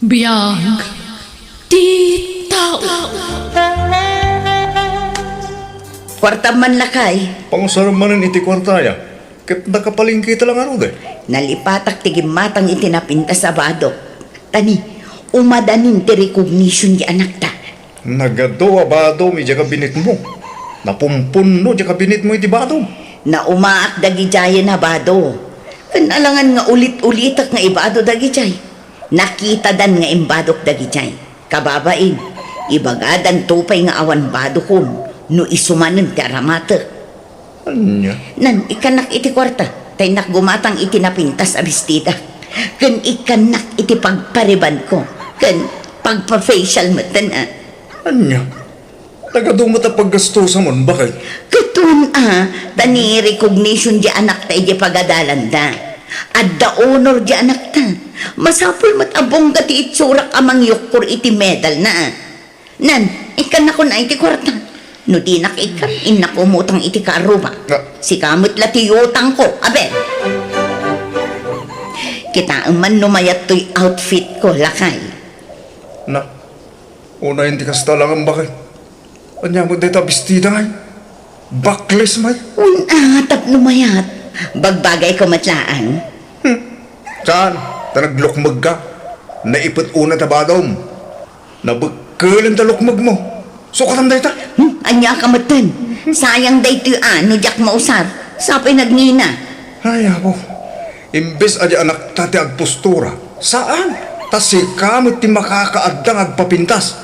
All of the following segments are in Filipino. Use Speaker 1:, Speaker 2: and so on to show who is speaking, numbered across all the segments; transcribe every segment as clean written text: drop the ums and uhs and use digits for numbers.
Speaker 1: Biyag di tao.
Speaker 2: Kwarta man lakay,
Speaker 3: Pangsaramanan iti kwartaya. Ket nakapalingkita lang ano de.
Speaker 2: nalipatak tigimatang itinapinta sa badok. Tani, umadanin ti recognition di anak ta.
Speaker 3: Nagado abado mi jaga binit mo. Napumpuno jaga binit mo iti bado.
Speaker 2: Na umaak dagi jaya na bado. Kanalangan nga ulit-ulitak nga ibado dagi jay. Nakita dan nga imbadok dagi jay. Kababain, ibagadan tupay nga awan bado kun no isumanen ti aramata.
Speaker 3: Anya?
Speaker 2: Nan, ikanak iti kwarta. Tay nakgumatang iti napintas a bestida. Kan ikanak iti pagpariban ko. Kan pagpa-facial matan a.
Speaker 3: Anya? Nagado mata paggastusan mon bakay?
Speaker 2: Katun tani recognition di anak ta iti pagadalan da. Adda honor di anak ta. Masapul mat abong gati itsurak amang yukkur iti medal na. Nan, ikan ako na iti kwarta. No di nakikan, inakumutang iti karuba. Si kamot lati utang ko, abe. Kita man numayat to'y outfit ko, lakay.
Speaker 3: Na, una hindi kasta lang ang bakay. Anya mo deta bestida ay. Backless may.
Speaker 2: Tap numayat. Bagbagay ko matlaan.
Speaker 3: Saan? Tanaglukmag ka. Naipot una tabadom. Nabagkalan talukmag mo. Sukatan deta.
Speaker 2: Anya ka matan. Sayang day to'y ano, jak mausar. Sapay nagnina.
Speaker 3: Ay, ako. Imbes aja anak tati agpostura. Saan? Tas si kamot ti makakaadang agpapintas.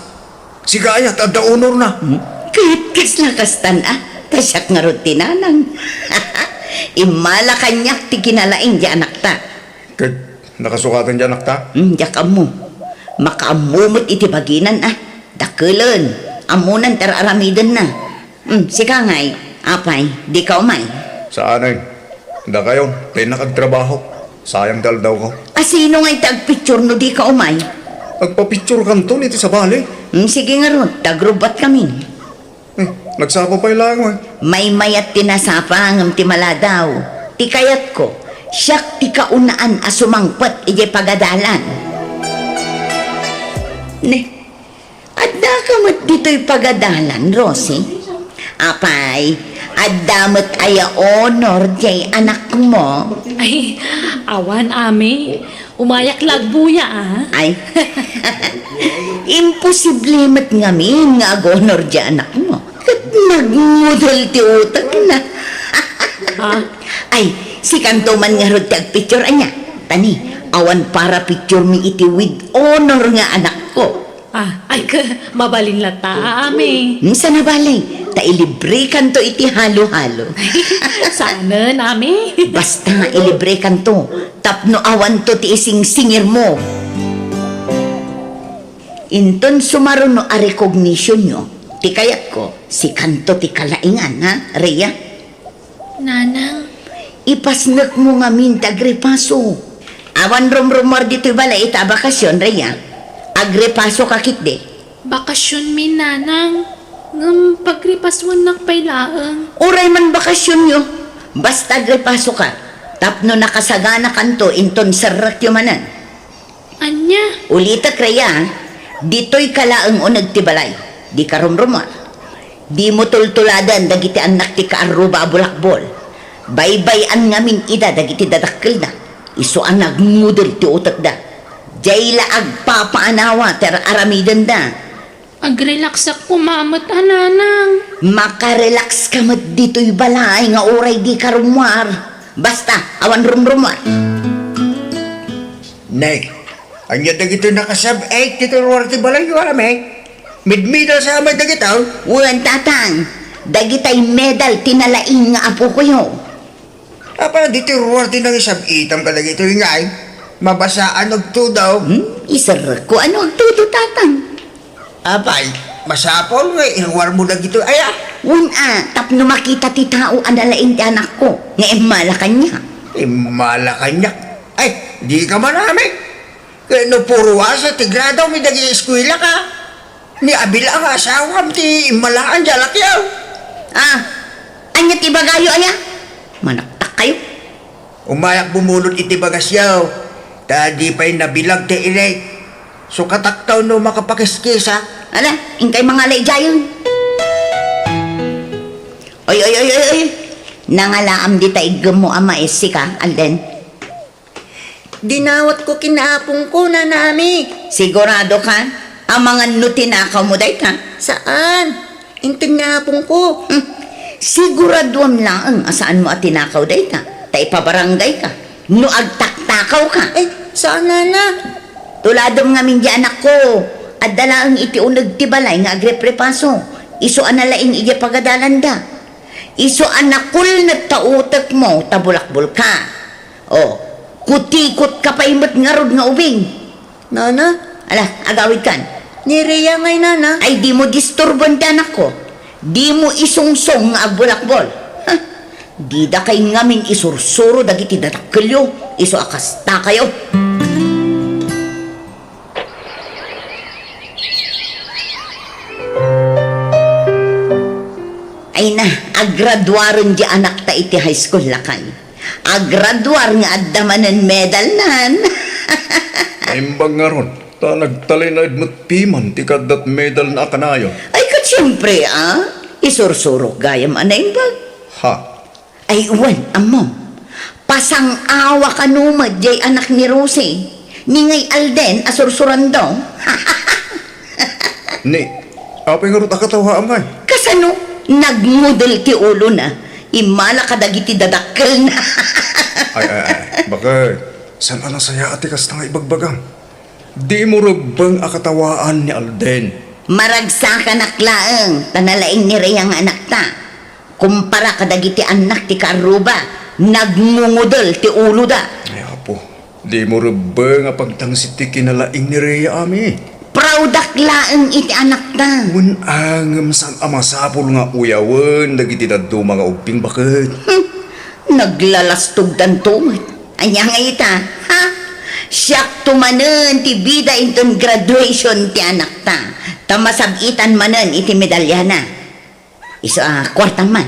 Speaker 3: Si gayat adda honor na.
Speaker 2: Kahit kasla-kastan tasyak nga rutinanang. Imala kanyak ti kinalain di anak ta.
Speaker 3: Kaya nakasukatan dyan anak ta.
Speaker 2: Jak amo. Makaamumot iti baginan Dakulan. Amunan tararamidan na. Sika ngay. Apay, di ka umay.
Speaker 3: Saan ay? Hindi kayo. Tayo nakagtrabaho. Sayang dal daw ko.
Speaker 2: Sino ngay tagpicture no di ka umay?
Speaker 3: Nagpapicture kanto niti sa bali.
Speaker 2: Sige nga ron, tagrubat kami.
Speaker 3: Nagsapa pa ilang ay.
Speaker 2: May mayat tinasapa ng timala daw. Tikayat ko, siyak ti kaunaan asumangpat ije pagadalan. Ne, adda kamat dito'y pagadalan, Rosie. Apay, addamat aya honor jay anak mo.
Speaker 1: Ay, awan ame. Umayak lagbuya
Speaker 2: Ay, imposible mat ngamin nga honor jay anak mo. Kat nagmudol ti utak na. Ay, si kanto man nga rod tag-picture anya. Tani, awan para picture mi iti with honor nga anak ko.
Speaker 1: Ay, mabalin lata ame.
Speaker 2: Sa nabalay, tailibre kanto iti halo-halo.
Speaker 1: Sana nami.
Speaker 2: Basta nga ilibre kanto, tapno awan to ti ising singir mo. Inton sumaron no a recognition nyo, ti kayat ko, si kanto ti kalaingan, Rhea?
Speaker 1: Nanang,
Speaker 2: Ipasnak mo nga min tagrepaso. Awan rumrumor dito'y balay ita bakasyon, Rhea. Agrepaso kakit de.
Speaker 1: bakasyon mi nanang. Ngam pagripaswan nakpailaang.
Speaker 2: Uray man bakasyon nyo. Basta agrepaso ka. Tapno nakasagana kanto inton sarak yumanan.
Speaker 1: Anya,
Speaker 2: Ulitak, Rhea, dito'y kalaang o nagtibalay. Di ka rumrumor. Di mo tultuladan dagiti anak ti kaaruba bulakbol. Baybayan ngamin ida dagiti dadakkel na. Iso ang nagmudol ti utak da. Jayla agpapaanawa ter aramidan da.
Speaker 1: agrelax ako mamot nanang.
Speaker 2: Makarelax ka mat dito'y balay nga oray di ka rumwar. Basta, awan rumrumwar.
Speaker 4: Nay, anya dagito nakasab 8 dito warti balay yo ame. Midmida sa amay dagitaw.
Speaker 2: Uwan tatang, dagitay medal tinalaing nga apo ko yo.
Speaker 4: Apa dito warti nang isab itam ka dagito ingay. Mabasaan og tudaw.
Speaker 2: Isar ko ano ang tuto tatang.
Speaker 4: Apay, masapol nga ilwar mo dagito aya.
Speaker 2: Tapno makita ti tao analain ti anak ko. Nga emala kanya.
Speaker 4: Malakanyak. Ay, di ka man ame. Kaya no puro asa tigradaw mi dagi eskwela ka. Ni abila ang asawam ti imalaan jalakyaw.
Speaker 2: Anya ti bagayo aya? Manaktak kayo.
Speaker 4: Umayak bumulot iti bagasyaw. Tadi pa'y nabilag ti ilay. So kataktaw no makapakiskisa.
Speaker 2: Ala, ingkay mga layjayon. Oy, oy, oy, oy, oy. Nangalaam di taigam mo ama esi ka, Alden.
Speaker 5: Dinawat ko kinaapong ko na nami.
Speaker 2: Sigurado ka? Ang mga nutinakaw mo day ka?
Speaker 5: Saan? Inting naapong ko.
Speaker 2: Siguraduam lang asaan mo at tinakaw day ka. Ta ipabarangay ka. No agtaktakaw ka.
Speaker 5: Saan nana?
Speaker 2: Tuladom nga min di anak ko. At dalaang iti unag tibalay nga agreprepaso. Iso analaing iya pagadalanda. Iso anakul na tautak mo tabulakbul ka. O, kutikot ka pa imot ngarod nga ubing.
Speaker 5: Nana?
Speaker 2: Ala, agawid kan.
Speaker 5: Nireya ngay nana.
Speaker 2: Ay di mo disturbon anak ko. Di mo isungsong nga agbulakbol. Ha? Di da kay ngamin isursuro dagiti datakkelyo. Iso akasta kayo. Ay na, agraduaron di anak ta iti high school lakay. Agraduar nga addamanan medal nan.
Speaker 3: Imbang nga ron, ta nagtalay na idmat piman, ti kadat medal na kanayo.
Speaker 2: Ay kat siyempre isursurok gayam anay bag.
Speaker 3: Ha?
Speaker 2: Ay uwan, amom. Pasang awa ka numad jay anak ni Rosie. Ningay Alden asursuran daw.
Speaker 3: Ni, apay nga ron akatawa amay.
Speaker 2: Kasano, nagmudel ti ulo na. Imala ka dagiti dadakkel na.
Speaker 3: Ay, bakit? San ana saya ati kas nga ibagbagang? Di mo rugbang akatawaan ni Alden.
Speaker 2: Maragsa ka naklaang, tanalaing ni Reyang anak ta. Kumpara ka dagiti anak ti Karuba, nagmungudel ti ulo da.
Speaker 3: Ay, apo, di mo rugbang apagtangsit ti kinalaing ni Rhea ami.
Speaker 2: Proudak laeng iti anak ta.
Speaker 3: Un angam san amasapol nga uyawan, dagiti daddo mga uping bakit?
Speaker 2: Naglalastog dan tumot. Anya nga ita, ha? Siyak tumanen ti bida inton graduation ti anak ta. Tamasabitan manen iti medalya na. Iso kwartang man.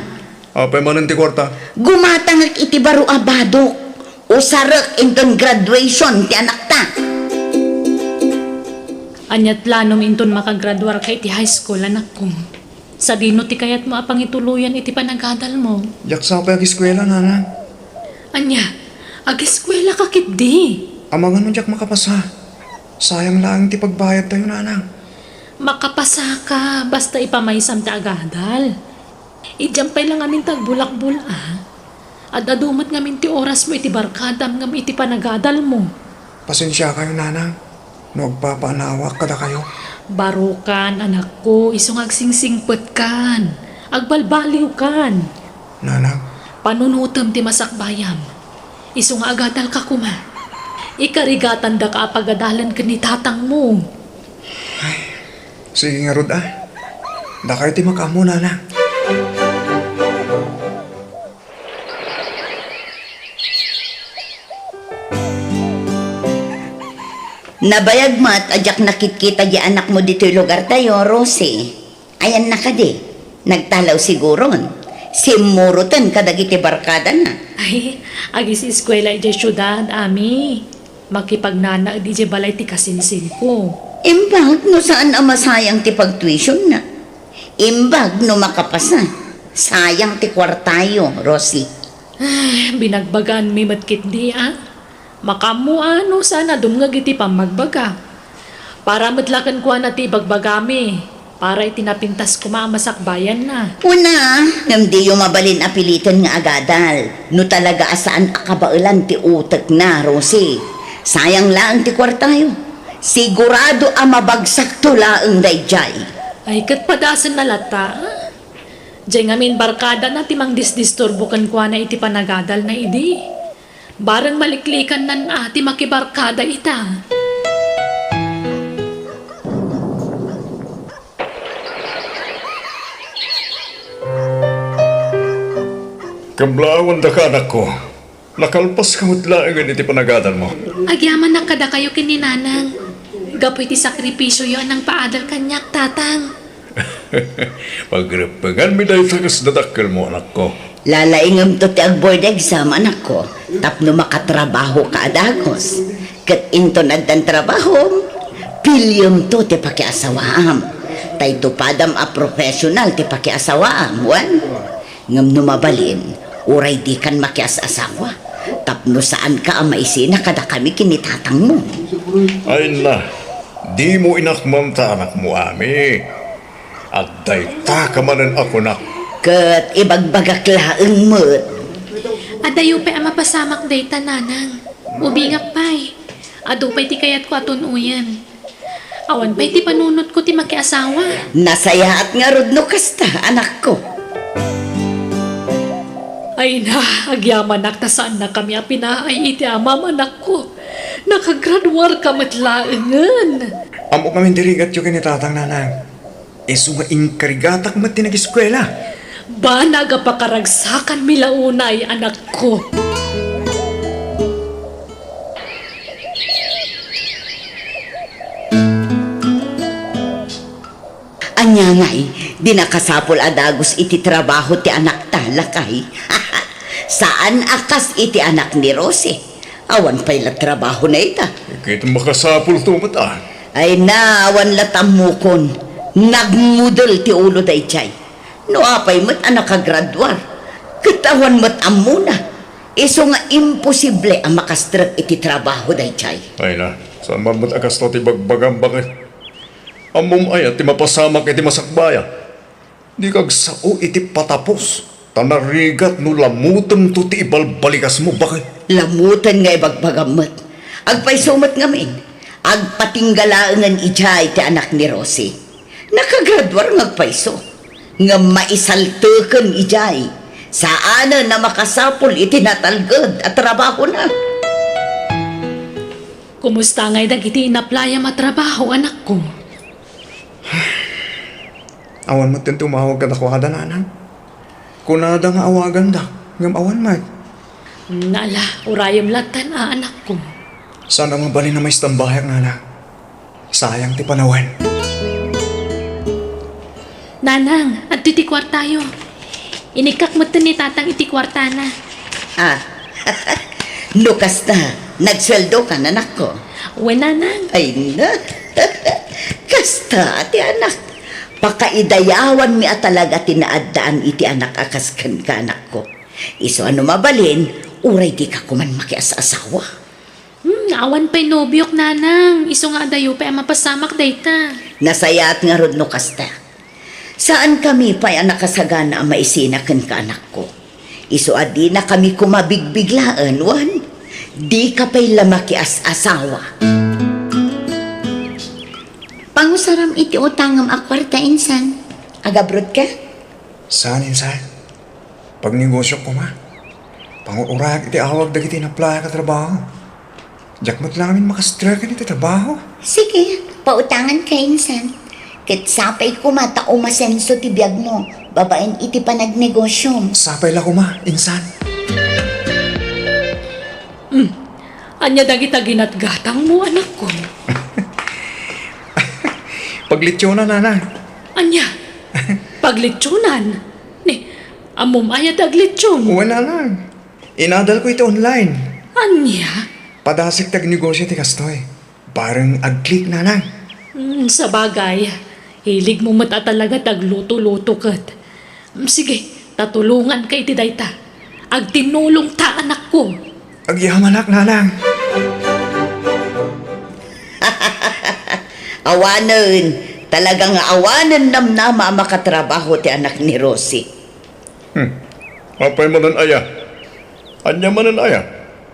Speaker 3: Apay manan ti kwarta?
Speaker 2: Gumatangak iti baro abadok. Usarak inton graduation ti anak ta.
Speaker 1: Anyat lanom inton makagraduar ka iti high school, anak ko. Sa dino ti kayat mo apang ituluyan iti panagadal mo.
Speaker 3: Yaksa pa eskwela nana.
Speaker 1: Anya, ag-eskwela ka kit di.
Speaker 3: Amangan mo jak makapasa. Sayang lang ti pagbayad tayo nanang.
Speaker 1: Makapasa ka, basta ipamaysam ti agadal. Ijampay lang amin tagbulak-bula. At adumat ngamin ti oras mo iti barkadam ngam iti panagadal mo.
Speaker 3: Pasensya kayo nanang. Nagpapanawak kada kayo.
Speaker 1: Barukan, anak ko, isong agsingsingpet kan. Agbalbaliw kan.
Speaker 3: Nanang,
Speaker 1: Panunutom ti masakbayam. Isong agadal ka kuma. Ikarigatan da ka apagadalan ka ni tatang mo.
Speaker 3: sige nga rod Da kayo ti makamo nanang.
Speaker 2: Nabayag mo at ajak nakikita di anak mo dito yung lugar tayo, Rosie. Ayan na ka di. Nagtalaw siguron. Simurutan kadagiti barkada na.
Speaker 1: Ay, agis eskwela iti syudad, ami. Makipagnana di balay ti kasinsin ko.
Speaker 2: Imbag no saan ang masayang ti pag-tuition na. Imbag no makapasa. Sayang ti kwartayo, Rosie.
Speaker 1: Ay, binagbagan mi matkit di Makamu ano sana dumngag iti pamagbaga. Para madlakan ko na ti bagbagami. Para itinapintas ko maamasakbayan na.
Speaker 2: Una, hindi yung mabalin apilitan nga agadal. No talaga asaan akabailan ti utak na, Rosie. Sayang lang ti kwartayo. Sigurado ang mabagsak tulaang dayjay.
Speaker 1: Ay, kat padasan na lata. Diyan ngamin barkada na timang disdisturbukan ko na iti panagadal na idi. Barang maliklikan nan ati makibarkada ita.
Speaker 3: Kablawan da ka anak ko. Nakalpas ka mutlaangan iti panagadal mo.
Speaker 1: Agyaman na kada kayo kininanang. Gapoy ti sakripisyo yon ang paadal kanyak tatang.
Speaker 3: Pagrepangan mi dahil sa kasdadakkel mo anak ko.
Speaker 2: Lalaingam to ti ag-board exam, anak ko. Tapno makatrabaho ka adagos. Kat into nagdan trabaho, Pilyong to ti pakiasawaam. Tay tupadam a professional ti pakiasawaam, wan. Ngam numabalin, uray di kan makias-asawa. Tapno saan ka ang maisina kada kami kinitatang mo.
Speaker 3: Ay na, di mo inakmam ta anak mo, ami. At dayta ka manan ako na.
Speaker 2: Kat ibagbagak laeng mo't.
Speaker 1: Adayo pa ang mapasamak day nanang. Ubingap pa'y. Ado pa'y ti kayat ko aton uyan. Awan pa'y ti panunot ko ti makiasawa.
Speaker 2: Nasaya at nga rod no kasta, anak ko.
Speaker 1: Ay na, agyaman nakta saan na kami apinaay iti amam anak ko. Nakagraduar ka matlaengan.
Speaker 3: Amo kami dirigat yung kinitatang nanang. Isu nga inkarigatak mat tinag-eskwela.
Speaker 1: Ba nagapakaragsakan milaunay anak ko.
Speaker 2: Anya nga'y, di nakasapol adagos iti trabaho ti anak ta, lakay. Saan akas iti anak ni Rose? Awan pa'y la trabaho na ita.
Speaker 3: Ikit makasapul to mata.
Speaker 2: Ay na, awan latamukon. Nagmudol ti ulo day chay. No apay mat anak kagradwar. Katawan mat amuna. Iso nga imposible ang makastrat iti trabaho day chay.
Speaker 3: Ay na, saan man mat akas to ti bagbagam bakit? Amom ay at ti mapasamak iti masakbaya. Di kag sao iti patapos. Tanarigat no lamutan to ti ibalbalikas mo bakit?
Speaker 2: Lamutan nga ibagbagamat. Agpaysumat ngamin. Agpatinggalaangan ijay ti anak ni Rosie. Nakagradwar ngagpayso. Nga maisaltukan ijay. Saan na makasapol iti natalgad at trabaho na.
Speaker 1: Kumusta nga'y dagiti inaplaya matrabaho anak ko?
Speaker 3: Awan mo tin tumawag ka na kuhada nanang. Kunada nga awagan da. Ngam awan mat.
Speaker 1: Nala, urayam latan anak ko.
Speaker 3: Sana mabalin na may istambayak nanang. Sayang ti panawan.
Speaker 1: Nanang, at titikwar tayo. Inikak mo ni tatang itikwarta na.
Speaker 2: Ah, Lukas na. Nagsweldo ka na, anak ko.
Speaker 1: Uwan nanang.
Speaker 2: Ay na. Kasta, ati anak. Pakaidayawan mi at talaga tinaadaan iti anak akaskan ka, anak ko. Iso ano mabalin, uray di ka kuman makias-asawa.
Speaker 1: Awan pa'y nobyok nanang. Iso nga dayo pa ang mapasamak dayta.
Speaker 2: Nasayat nga rod no kasta. Saan kami pa'y anak kasagana ang maisinakan ka, anak ko? Iso adi na kami kumabigbiglaan, wan. Di ka pa'y lamakias-asawa.
Speaker 5: Pangusaram iti utangam akwarta insan.
Speaker 2: Agabrod ka?
Speaker 3: Saan insan? Pag negosyo ko ma. Pangurag iti awag dagiti na playa ka trabaho. Diyak mo't lang amin makastraka iti trabaho.
Speaker 5: Sige, pautangan ka insan. Ket sapay ko mata umasenso ti biyag mo. Babaen iti panagnegosyo.
Speaker 3: Sapay la ko ma, insan.
Speaker 1: Anya dagita ginatgatang mo anak ko.
Speaker 3: Paglitsyo na nanang.
Speaker 1: Anya, paglitsunan. Ni, amom ayat aglitsyon.
Speaker 3: Uwan na lang. Inadal ko ito online.
Speaker 1: Anya,
Speaker 3: Padasik tag negosyo ti kastoy. Parang ag-click na lang.
Speaker 1: sa bagay, hilig mo mata talaga tagluto-luto kat. Sige, tatulungan kay ti dayta. Agtinulong ta anak ko.
Speaker 3: Agyamanak nanang.
Speaker 2: Awanan. Talagang awanan namnama makatrabaho ti anak ni Rosie.
Speaker 3: Apay manan aya. Anya manan aya.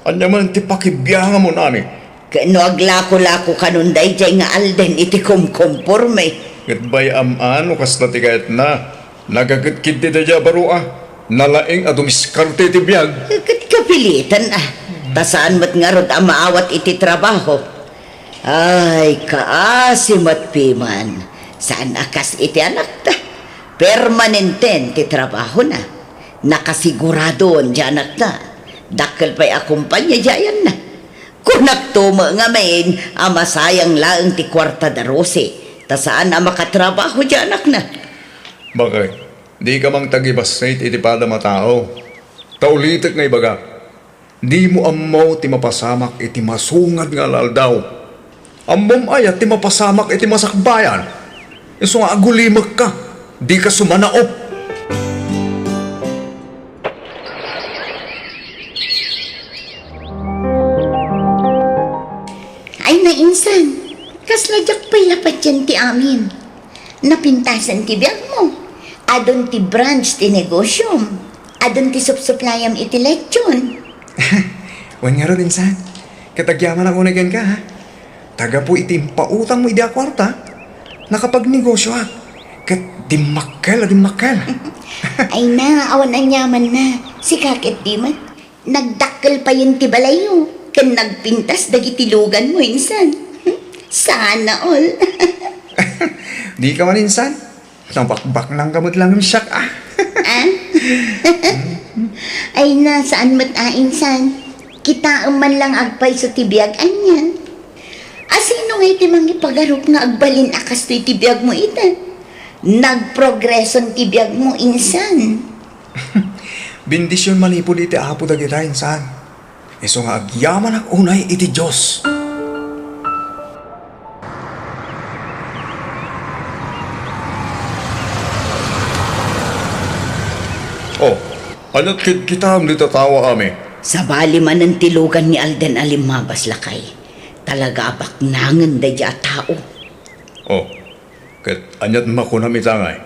Speaker 3: Anya manan ti pakibiyaga mo nani.
Speaker 2: Kano aglako-lako kanunday jay nga alden iti kumkumporme.
Speaker 3: Gatbay amano kas na ti kayat na. Nagagitkid ti dadya barua. Nalaing adumiskarte ti biyag.
Speaker 2: Kat kapilitan ah. Tasaan mo't nga rod ang maawat iti trabaho. Ay, kaasimat piman. Saan akas iti anak ta? Permanenten ti trabaho na. Nakasigurado di anak ta. Dakkel pa'y akumpanya jayan na. Kunak tuma nga main, ama sayang laang ti kwarta da Rose. Ta saan ang makatrabaho di anak na?
Speaker 3: Bakit? Di ka mang tagibasait iti pada matao. Taulitek nga ibaga. Di mo amaw ti mapasamak iti masungad nga laldaw. Amom ay ti mapasamak iti masakbayan. Iso nga agulimag ka. Di ka sumanaop.
Speaker 5: Ay na insan, kasladyak pa'y lapat yan ti amin. Napintasan ti biyag mo. Adon ti branch ti negosyom. Adon ti supsuplayam iti lechon.
Speaker 3: Wan nga rin, insan. Katagyaman ako na ka, ha? Taga po iti pautang mo iti akwarta. Nakapagnegosyo, ha? Kat dimakkel.
Speaker 5: Ay na, awan ang yaman na. Si kakit di man. Nagdakkel pa yun ti balayo. Kan nagpintas dagitilugan mo insan. Sana all.
Speaker 3: Di ka man, insan. Nabakbak ng gamot lang yung siyak, ah.
Speaker 5: Ah? Ay na, saan mo't insan? Kita man lang agpay sa tibiyag anya. Asino nga iti mangipagarop nga agbalin akas to tibiyag mo ita? Nagprogreson tibiyag mo insan.
Speaker 3: Bendisyon manipod iti apo dagita, insan. Iso nga agyaman ak unay iti Diyos. Oh, anat kita ang litatawa kami.
Speaker 2: Sa bali man ang tilugan ni Alden Alimabas lakay. Talaga abak nangan da dya tao.
Speaker 3: Oh, ket anyat makunam itangay.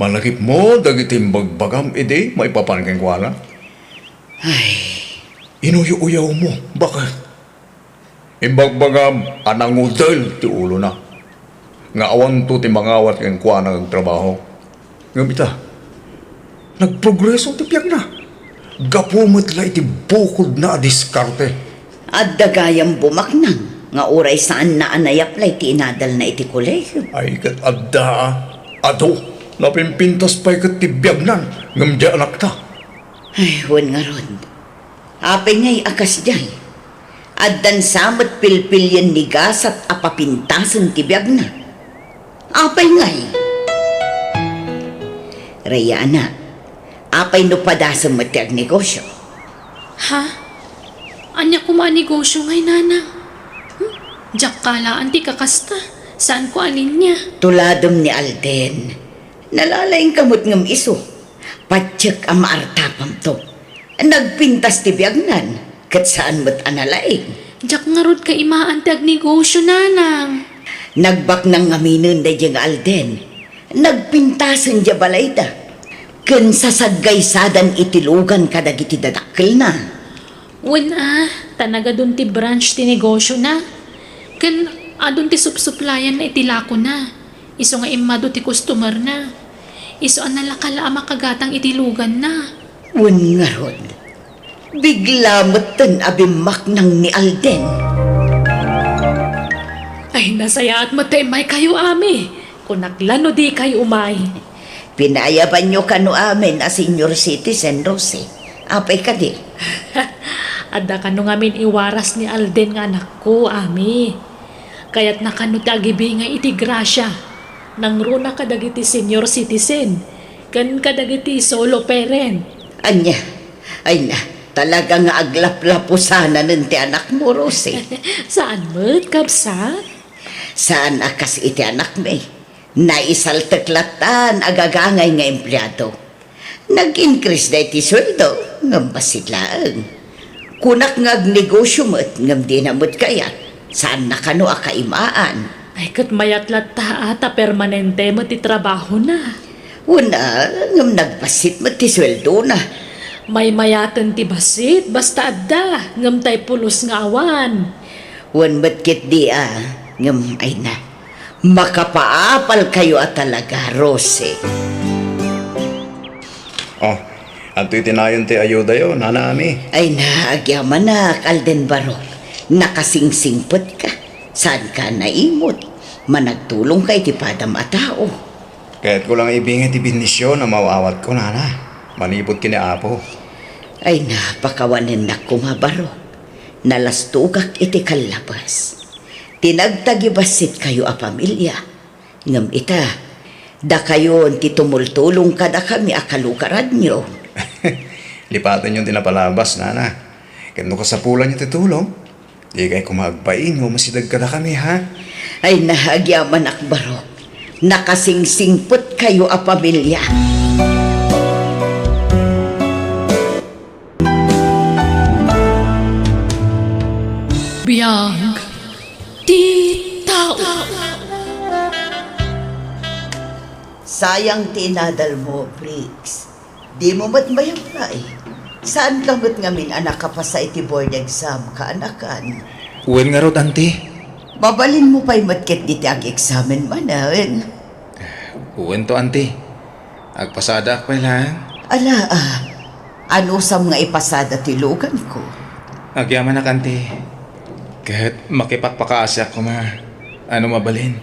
Speaker 3: Malakip mo dagitim bagbagam ide maipapanggeng kwala.
Speaker 2: Ay,
Speaker 3: Inuyo-uyaw mo, bakit? Imbagbagam anang udel ti ulo na. Nga awan to ti mangawat keng kuana ng trabaho. Ngamita, nagprogreso ti piyak na. Gapumot la iti bukod na diskarte.
Speaker 2: at dagayang bumaknang nga oray saan na anayaplay ti inadal na iti kolegyo.
Speaker 3: Ay kat adda, ado, napimpintas pa'y kat tibiyagnan, ngamdya anak ta.
Speaker 2: Ay, huwag nga ron. Apay nga'y akas jay. Addan samat pilpilyan ni gas at apapintasan tibiyag na. Apay nga'y. Raya na, apay no padasan matiag negosyo.
Speaker 1: Ha? Anya ko manegosyo ngay nanang? Diyak kala anti kakasta. Saan ko alin niya?
Speaker 2: Tuladom ni Alden. Nalalaing kamot ngam iso. Patsyak ang maartapam to. Nagpintas tibiyagnan. Kat saan mo't analaing.
Speaker 1: Diyak nga rod ka imaan ti agnegosyo nanang.
Speaker 2: Nagbak ng ngaminon da diyang Alden. Nagpintasan diya balay da. Ken sasagaysadan itilugan kadag iti dadakkel na.
Speaker 1: Wen tanaga dun ti branch ti negosyo na. Ken adun ti supsuplayan na itilako na. Iso nga imado ti customer na. Iso ang nalakala makagatang itilugan na.
Speaker 2: Wen nga ron. Bigla mo't abimak ng ni Alden.
Speaker 1: Ay nasaya at matay kayo ami. Kunaklano di kayo umay.
Speaker 2: Pinayaban nyo kano amin a senior citizen, Rosie. Apay ka di.
Speaker 1: Adda kano ngamin iwaras ni Alden nga anak ko, ami. Kaya't nakano ti agibi nga iti grasya. Nang runa kadagiti senior citizen. Kan kadagiti solo parent.
Speaker 2: Anya, ay na, talaga nga aglaplapo sana ng ti anak mo, Rosie.
Speaker 1: Saan mo't kapsa?
Speaker 2: Saan akas iti anak may? Naisaltaklatan agagangay nga empleyado. Nag-increase na iti sweldo, ngam basidlaan. Kunak nga negosyo mo't ngam di na mo't kayat. Saan na kano akaimaan?
Speaker 1: Ay kat mayatlat ta ata permanente mo ti trabaho na.
Speaker 2: Una, ngam nagbasit mo't ti sweldo na.
Speaker 1: May mayatan ti basit, basta adda, ngam tay pulos nga awan.
Speaker 2: Wan mo't kit di ngam ay na. Makapaapal kayo at talaga, Rosie.
Speaker 3: Oh, at itinayon ti ayuda yun, nanami.
Speaker 2: Ay na, agyaman na, Alden Barok. Nakasingsingpot ka. Saan ka naimot? Managtulong kay ti padam a tao.
Speaker 3: Kaya't ko lang ibingit ti bendisyon na mawawat ko, nana. Manipod kini apo.
Speaker 2: Ay na, pakawanin na kumabaro. Nalastugak iti kalabas. Tinagtagibasit kayo a pamilya. Ngam ita, da kayo ti tumultulong kada kami akalukarad nyo.
Speaker 3: Lipatan yung tinapalabas, nana. Kendo ka sa pula niyo titulong. Di kay kumagpain mo, masidag ka na kami, ha?
Speaker 2: Ay nahagyaman akbaro. Nakasingsingpot kayo a pamilya.
Speaker 1: Biyag, titaw.
Speaker 2: Sayang tinadal mo, Briggs. Di mo mat mayapay. Saan kamot ngamin anak ka pa sa iti board exam kaanakan?
Speaker 6: Uwan nga rod, ante.
Speaker 2: Babalin mo pa'y matkit diti ang examen manawin.
Speaker 6: Uwan to, ante. Agpasada ako lang.
Speaker 2: Ala ano sam nga ipasada tilugan ko?
Speaker 6: Agyaman na, ante. Kahit makipagpakaasya ko ma. Ano mabalin?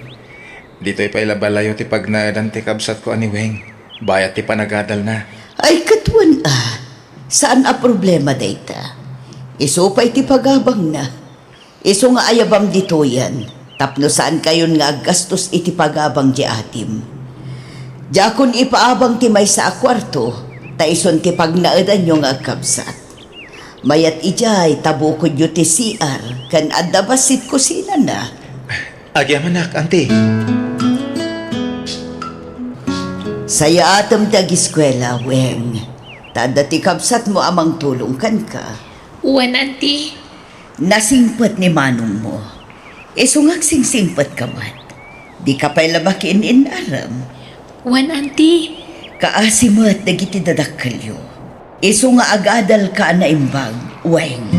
Speaker 6: Dito'y pailabalayo ti pagnaedan ti kabsat ko aniweng. Bayat ti panagadal na.
Speaker 2: Ay katwan saan a problema dayta? Iso pa'y ti pagabang na. Iso nga ayabam dito yan. Tapno saan kayon nga gastos iti pagabang di atim. Jakon ipaabang ti may sa akwarto, ta ison ti pagnaedan nyo nga kabsat. Mayat ijay tabukod yu ti CR, kan adabasit kusina na.
Speaker 6: Agyaman na, ante.
Speaker 2: Saya atom tag-eskwela, weng. Tada ti kabsat mo amang tulong kan ka.
Speaker 1: Uwan, auntie.
Speaker 2: Nasingpot ni manong mo. Isungag singsingpot ka man. Di ka pa'y lamakin inaram.
Speaker 1: Uwan, auntie.
Speaker 2: Kaasi mo at nagiti dadakalyo. Iso nga agadal ka na imbag, weng.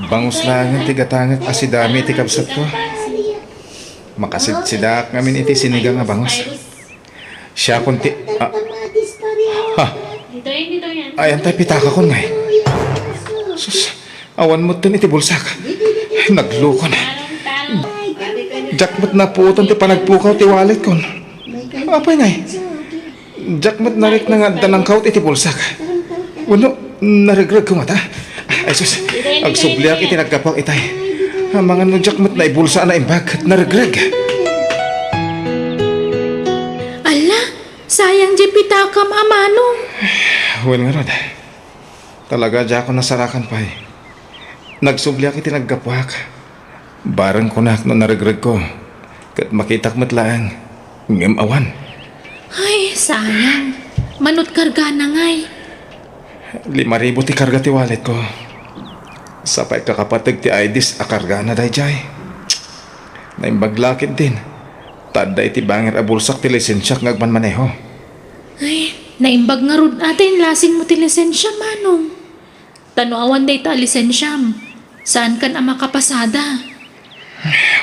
Speaker 6: Bangus lang ang tigatangak asidami ti kabsat ko. Makasidsidak ngamin iti sinigang nga bangus. Siya kunti... ha? Ay, antay pitaka ko nga. Sus, awan mo ito iti bulsak. Nagluko na. Jakmat na puutan ti panagpukaw ti wallet ko. Apay nga. Jakmat narik na nga danang kaut iti bulsak. Wano, narigrag ko mata. Ay sus, agsubliak iti nagkapang itay. Mga no jakmat na ibulsa na imbag at narigrag.
Speaker 1: Ala, sayang di pitakam amanong.
Speaker 6: Well nga rod. Talaga di ako nasarakan pa eh. Nagsubliak iti nagkapwak. Barang ko na no narigrag ko. Kat makitak matlaang. Ngem awan.
Speaker 1: Ay, sayang. Manot karga na ngay.
Speaker 6: 5,000 ti karga ti wallet ko. Sapay kakapatag ti IDs akarga na dayjay. Naimbaglakit din. Tada iti bangir abulsak ti lisensyak ngagman maneho.
Speaker 1: Ay, naimbag nga rod atin lasing mo ti lisensya, manong. Tanuawan day ta lisensyam. Saan kan ang makapasada?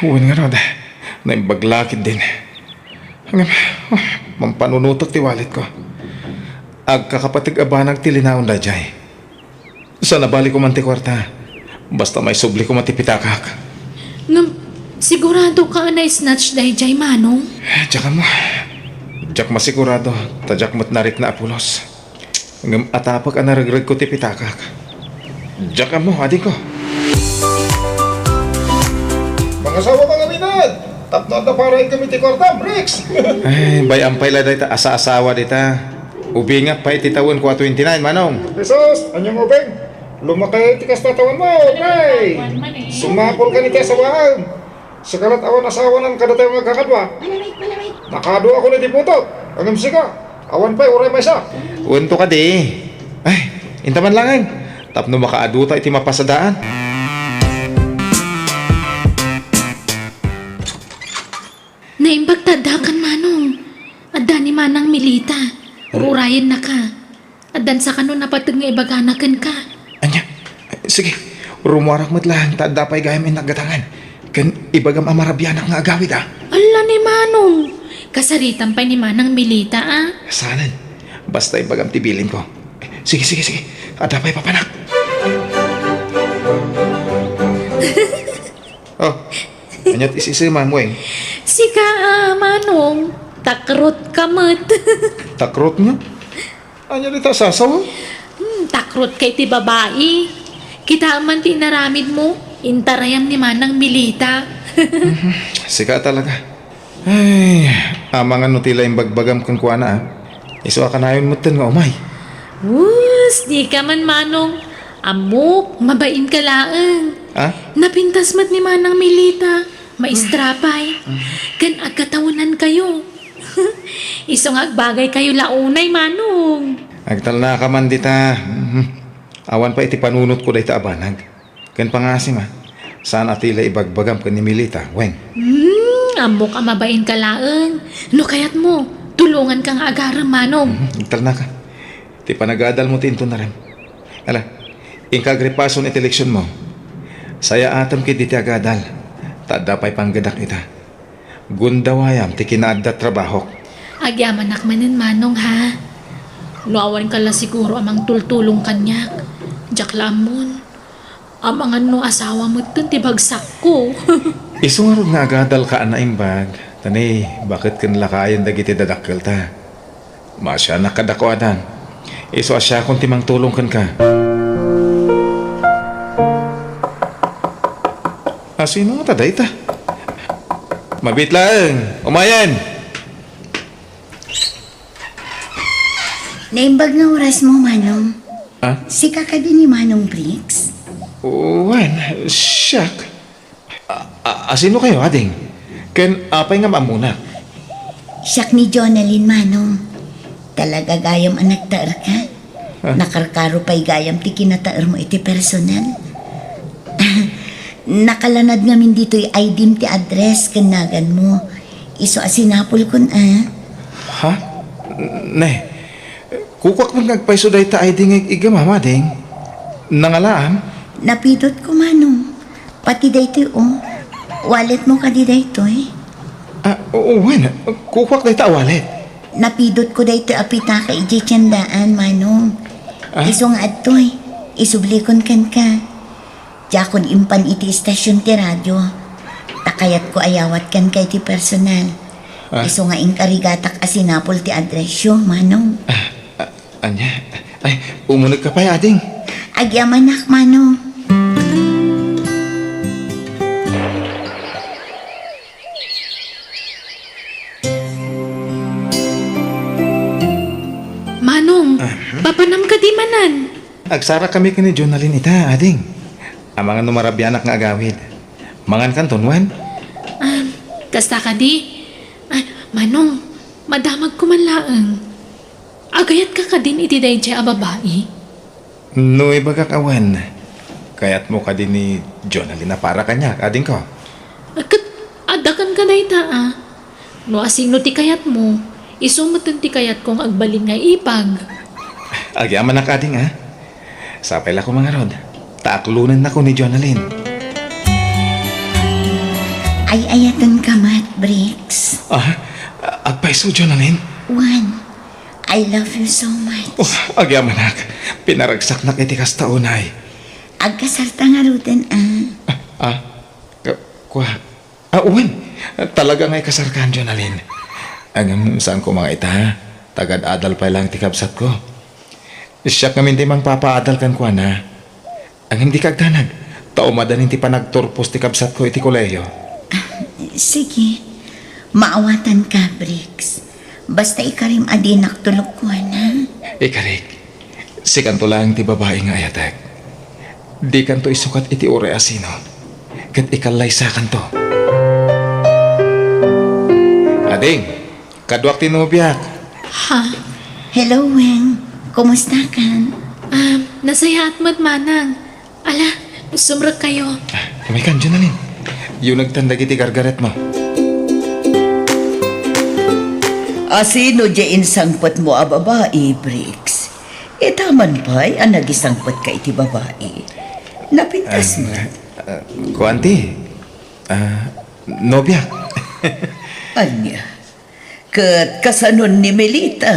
Speaker 6: Uwan nga rod. Naimbaglakit din. Hanggang, mampanunutok ti wallet ko. Agkakapatag abanag ti linaon dayjay. Sa nabali ko man ti kwarta. Basta may subli ko man ti pitakak.
Speaker 1: Ngam, sigurado ka na snatch day jay, manong?
Speaker 6: Tsaka mo. Tsak masigurado. Tadyak mo't narik na apulos. Ngam atapag ang naragrag ko ti pitakak. Tsaka mo, adik ko.
Speaker 3: Mga sawa ka ngaminad! Tapno na para kami ti kwarta, Bricks!
Speaker 6: Ay, bayampay la dita. Asa-asawa dita. Ubi nga pa ititawin ko 29, manong.
Speaker 3: Jesus, anyong ubeng! Lumakay ti kastatawan mo, nay! Sumakol ka ni ti asawaan! Sakarat awan asawa ng kadatayo nga kakadwa. Nakado ako na ti puto. Ang imsika. Awan pa'y uray may isa.
Speaker 6: Unto ka di. Ay, intaman lang. Tapno makaaduta iti mapasadaan.
Speaker 1: Naimbag tadakan, manong. Adda ni manang milita. Ururayan na ka. Addan sa kanon napatag nga ibaganakan ka.
Speaker 6: Anya, sige. Rumuarak mo't lang. Tada pa'y gayamin nagatangan. Kan ibagam amarabyanak nga agawid
Speaker 1: Ala ni manong. Kasaritan pa ni manang milita
Speaker 6: Sanan. Basta ibagam tibilin ko. Sige. Ada pa'y papanak. Oh, anyat isisi mamueng.
Speaker 1: Sika manong. Takrot kamot.
Speaker 6: Takrot niya? Anya dita sasaw?
Speaker 1: Takrot kay ti babae. Kita man ti naramid mo. Intarayam ni manang milita.
Speaker 6: Sika talaga. Ay, amangan no tila yung bagbagam kang kuana Iso ka na yun mutin nga umay.
Speaker 1: Wus, di ka man manong. Amok, mabain ka laang.
Speaker 6: Ha?
Speaker 1: Napintas mat ni Manang Milita. Maistrapay. Kan agkatawanan kayo. Isong agbagay kayo launay, Manong.
Speaker 6: Agtal na ka man dita. Awan pa iti panunot ko dahita abanag. Ken pangasim ha. Saan atila ibagbagam ka ni Milita, weng.
Speaker 1: Amok ka mabain ka laang. No kayat mo, tulungan kang agaram, Manong.
Speaker 6: Agtal na ka. Ti panagadal mo tinto na rin. Ala, ingkagripason iti eleksyon mo. Saya atam kit iti agadal. Tadapay panggadak ita. Gundawayam ti kinaadda trabaho.
Speaker 1: Agyaman nakmanin, Manong, ha? Nuawan ka la siguro amang tultulong kanyak. Jak lamon. Amangan no asawa mo dun ti bagsak ko.
Speaker 6: Isungarod nga agadal ka anaing bag. Tani, bakit kanlakayan dagiti dadakkel ta? Masya nakadakuadan. Iso asya kung timang tulong kan ka. Sino nga taday ta? Mabit lang! Umayan!
Speaker 5: Naimbag na oras mo, Manong.
Speaker 6: Ah?
Speaker 5: Si kaka din ni Manong Briggs.
Speaker 6: Wen, siyak. Sino kayo, ading? Ken, apay nga mamuna.
Speaker 5: Siyak ni Jonalyn, Manong. Talaga gayam anak taer ka. Nakarkaro pa'y gayam ti kinataer mo iti personal. Nakalanad ngamin dito'y ID ti address kanagan mo. Iso asinapol kun
Speaker 6: Ha? Ne, kukwak mo nagpaiso dahi ta ay ding igamama ding. Nangalaan?
Speaker 5: Napidot ko, Manong. Pati daytoy wallet mo ka di daytoy.
Speaker 6: Wen, kukwak dahi ta awalit.
Speaker 5: Napidot ko daytoy apita ka iji tiyandaan, Manong. Iso nga adtoy, isublikon kan ka. Jakon impan iti istasyon ti radyo. Takayat ko ayawat kan kay ti personal. Iso nga inkarigatak asinapol ti addresyo, Manong.
Speaker 6: Anya? Ay, umunag ka pa ading.
Speaker 5: Agyamanak, Manong.
Speaker 1: Manong, papanam ka di manan.
Speaker 6: Agsara kami kini Jonalyn ita, ading. Ang mga numarabyanak nga agawid. Mangan kanton, Wen?
Speaker 1: Kasta ka di? Manong, madamag ko man laang. Agayat ka ka din iti day a babae.
Speaker 6: No, ibagak awan. Kaya't mo ka din ni Jonalyn na para kanya, ading ko.
Speaker 1: Kat, adakan ka day ta. No asino ti kayat mo, isumutan ti kayat kong agbalin nga ipag.
Speaker 6: Agyaman na ka, ading, ha? Sapay la ko mga rod. Taaklunan na ko ni Jonalyn.
Speaker 5: Ay ayatan ka, Matt Briggs.
Speaker 6: Agpaiso, Jonalyn.
Speaker 5: Juan, I love you so much.
Speaker 6: Agyamanak. Pinaragsak na kiti kastaunay.
Speaker 5: Agkasarta nga ruten,
Speaker 6: Uwan. Talaga nga'y kasarkan, Jonalyn. Ang saan ko mga ita, tagad-adal pa lang tikabsat ko. Siya kami di mang papaadal kan ko na. Ang hindi kagdanag, taumadan hindi pa nagturpos tikabsat ko iti koleyo.
Speaker 5: Sige, maawatan ka, Briggs. Basta ikarim adinak tulog ko, na.
Speaker 6: Ikarik, si kanto lang ti babae nga ayatag. Di kanto isukat iti ure asino. Kat ikalay sa kanto. Ading, kadwak tinubyak.
Speaker 1: Ha?
Speaker 5: Hello, Weng. Kumusta ka?
Speaker 1: Nasaya at Manang. Ala, sumrag kayo.
Speaker 6: Kamay kan, Jonalyn. Yung nagtandag iti gargaret mo.
Speaker 2: Asino diyan sangpot mo a babae, Briggs? Taman pa'y ang nagisangpot ka iti babae. Napintas mo.
Speaker 6: Kuanti, nobya.
Speaker 2: Anya, kat kasanon ni Melita.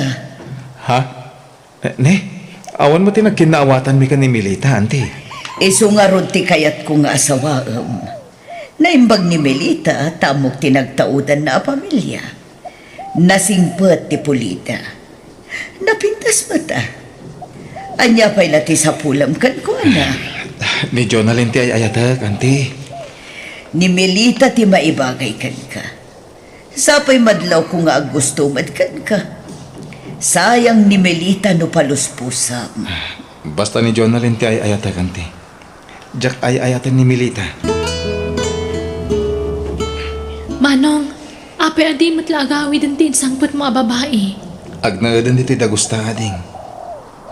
Speaker 6: Ha? Ne, awan mo tinagkinaawatan mi ka ni Milita, auntie.
Speaker 2: Isungarod ti kayat ko nga asawaam. Naimbag ni Melita, tamok tinagtaudan na a pamilya. Nasingpet ti Pulita. Napintas mata. Anya pa'y lati sa pulam kan ko na.
Speaker 6: Ni Jonalyn ti ay ayatag, auntie.
Speaker 2: Ni Melita ti maibagay kan ka. Sapay madlaw ko nga gusto mad kan ka. Sayang ni Melita no paluspusam.
Speaker 6: Basta ni Jonalyn ti ay ayatagan ti. Jak ay ayatan ni Milita.
Speaker 1: Manong, apay adi matla agawi din tin sangput mga babae.
Speaker 6: Agnaadan dito dagusta ading.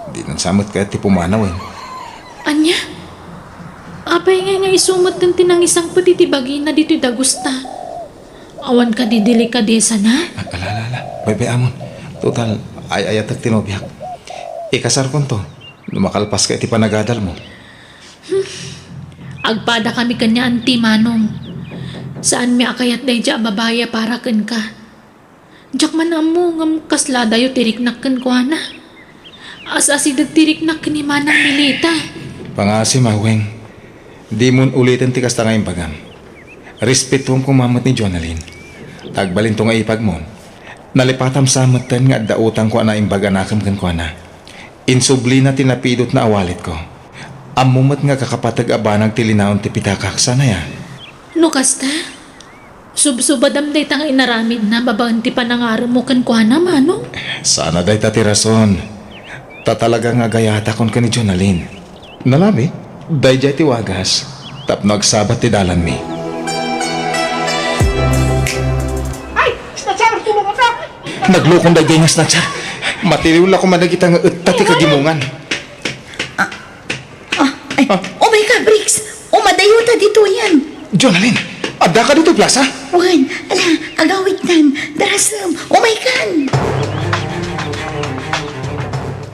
Speaker 6: Di nang samot kaya ti pumanaw eh.
Speaker 1: Anya? Apay nga isumot din tinang isang putiti bagi na dito'y dagusta. Awan ka di delikadesa na?
Speaker 6: Alala, bebe amon. Total, ay ayatag tinobyak. Ikasar kon to. Lumakalpas ka iti panagadal mo.
Speaker 1: Agpada kami kanya anti Manong. Saan mi akayat day dya babaya para ken ka? Diyak man amo ngam kasla dayo tiriknak ken ko na. Asasi dagtiriknak ni Manang Milita.
Speaker 6: Pangasi maweng. Di mon ulitin ti kasta ngayong bagam. Respetuam kumamot ni Jonalyn. Tagbalin to nga ipag mo. Nalipatam samatan nga dautang ko na imbaga nakam kan ko na. Insubli na tinapidot na awalit ko. Amumat nga kakapatag abanag tilinaon ti pitakaksa na ya.
Speaker 1: No kasta? Subsubadam day tang inaramid na babaan ti panangaro mo kan ko na Manong.
Speaker 6: Sana day tatirason. Tatalaga nga gayata kon ka ni Jonalyn. Nalami, day jay ti wagas. Tapno agsabat ti dalan mi. Naglukong day nga snatcher. Matiriwala ko managita nga tati kagimungan.
Speaker 2: Ay, oh my God, Briggs! Umadayuta dito yan!
Speaker 6: Jonalyn, adda ka dito plaza?
Speaker 2: Juan, ala, agawit nan, darasam, oh my God!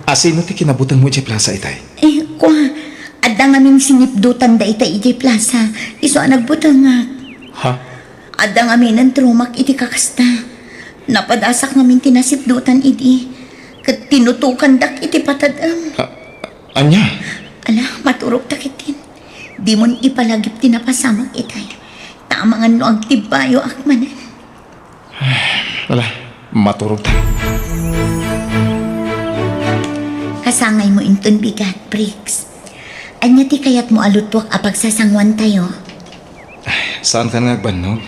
Speaker 6: Asino ti kinabutang mo di plaza itay?
Speaker 2: Kwa, adda nga min sinipdutan da ita iti plaza, iso nagbutang nga.
Speaker 6: Ha?
Speaker 2: Adda nga min ang trumak iti kakasta. Napadasak nga min tinasipdutan iti. Kat tinutukan dak iti patadam.
Speaker 6: Anya?
Speaker 2: Ala, maturok takitin. Di mon ipalagip tinapasamang itay. Tamangan no ang tibayo akmanan.
Speaker 6: Wala, maturog ta.
Speaker 2: Kasangay mo inton bigat, Briggs. Anya ti kayat mo alutwak apag sasangwan tayo.
Speaker 6: Saan ka nagbanog?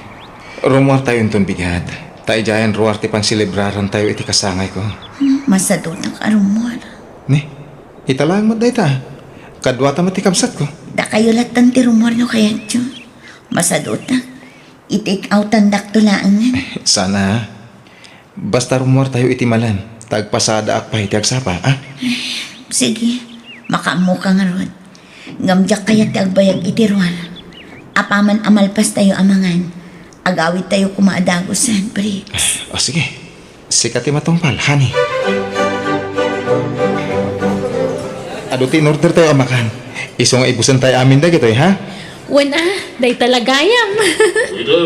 Speaker 6: Rumor tayo itong bigat. Tayo dyan ruwar ti pansilibraran tayo iti kasangay ko.
Speaker 2: Masadot ang karumor.
Speaker 6: Ni, italaan mo dahi ta. Kadwa ta matikamsat ko.
Speaker 2: Da kayo latan ti rumor no kayat yun. Masadot na. I-take out ang daktulaan.
Speaker 6: Sana ha. Basta rumor tayo iti malan. Tagpasada ak pa iti agsapa, ha?
Speaker 2: Sige, makamu ka nga ron. Ngamjak kayat ti agbayag iti ruwar. Apaman amalpas tayo amangan. Agawit tayo kumaadagosan, Briggs.
Speaker 6: O sige, sikat ti matungpal, honey. Aduti in order tayo amakan. Iso nga ibusan tayo amin da gitoy, ha?
Speaker 1: Wen day talagayam.
Speaker 3: Waiter,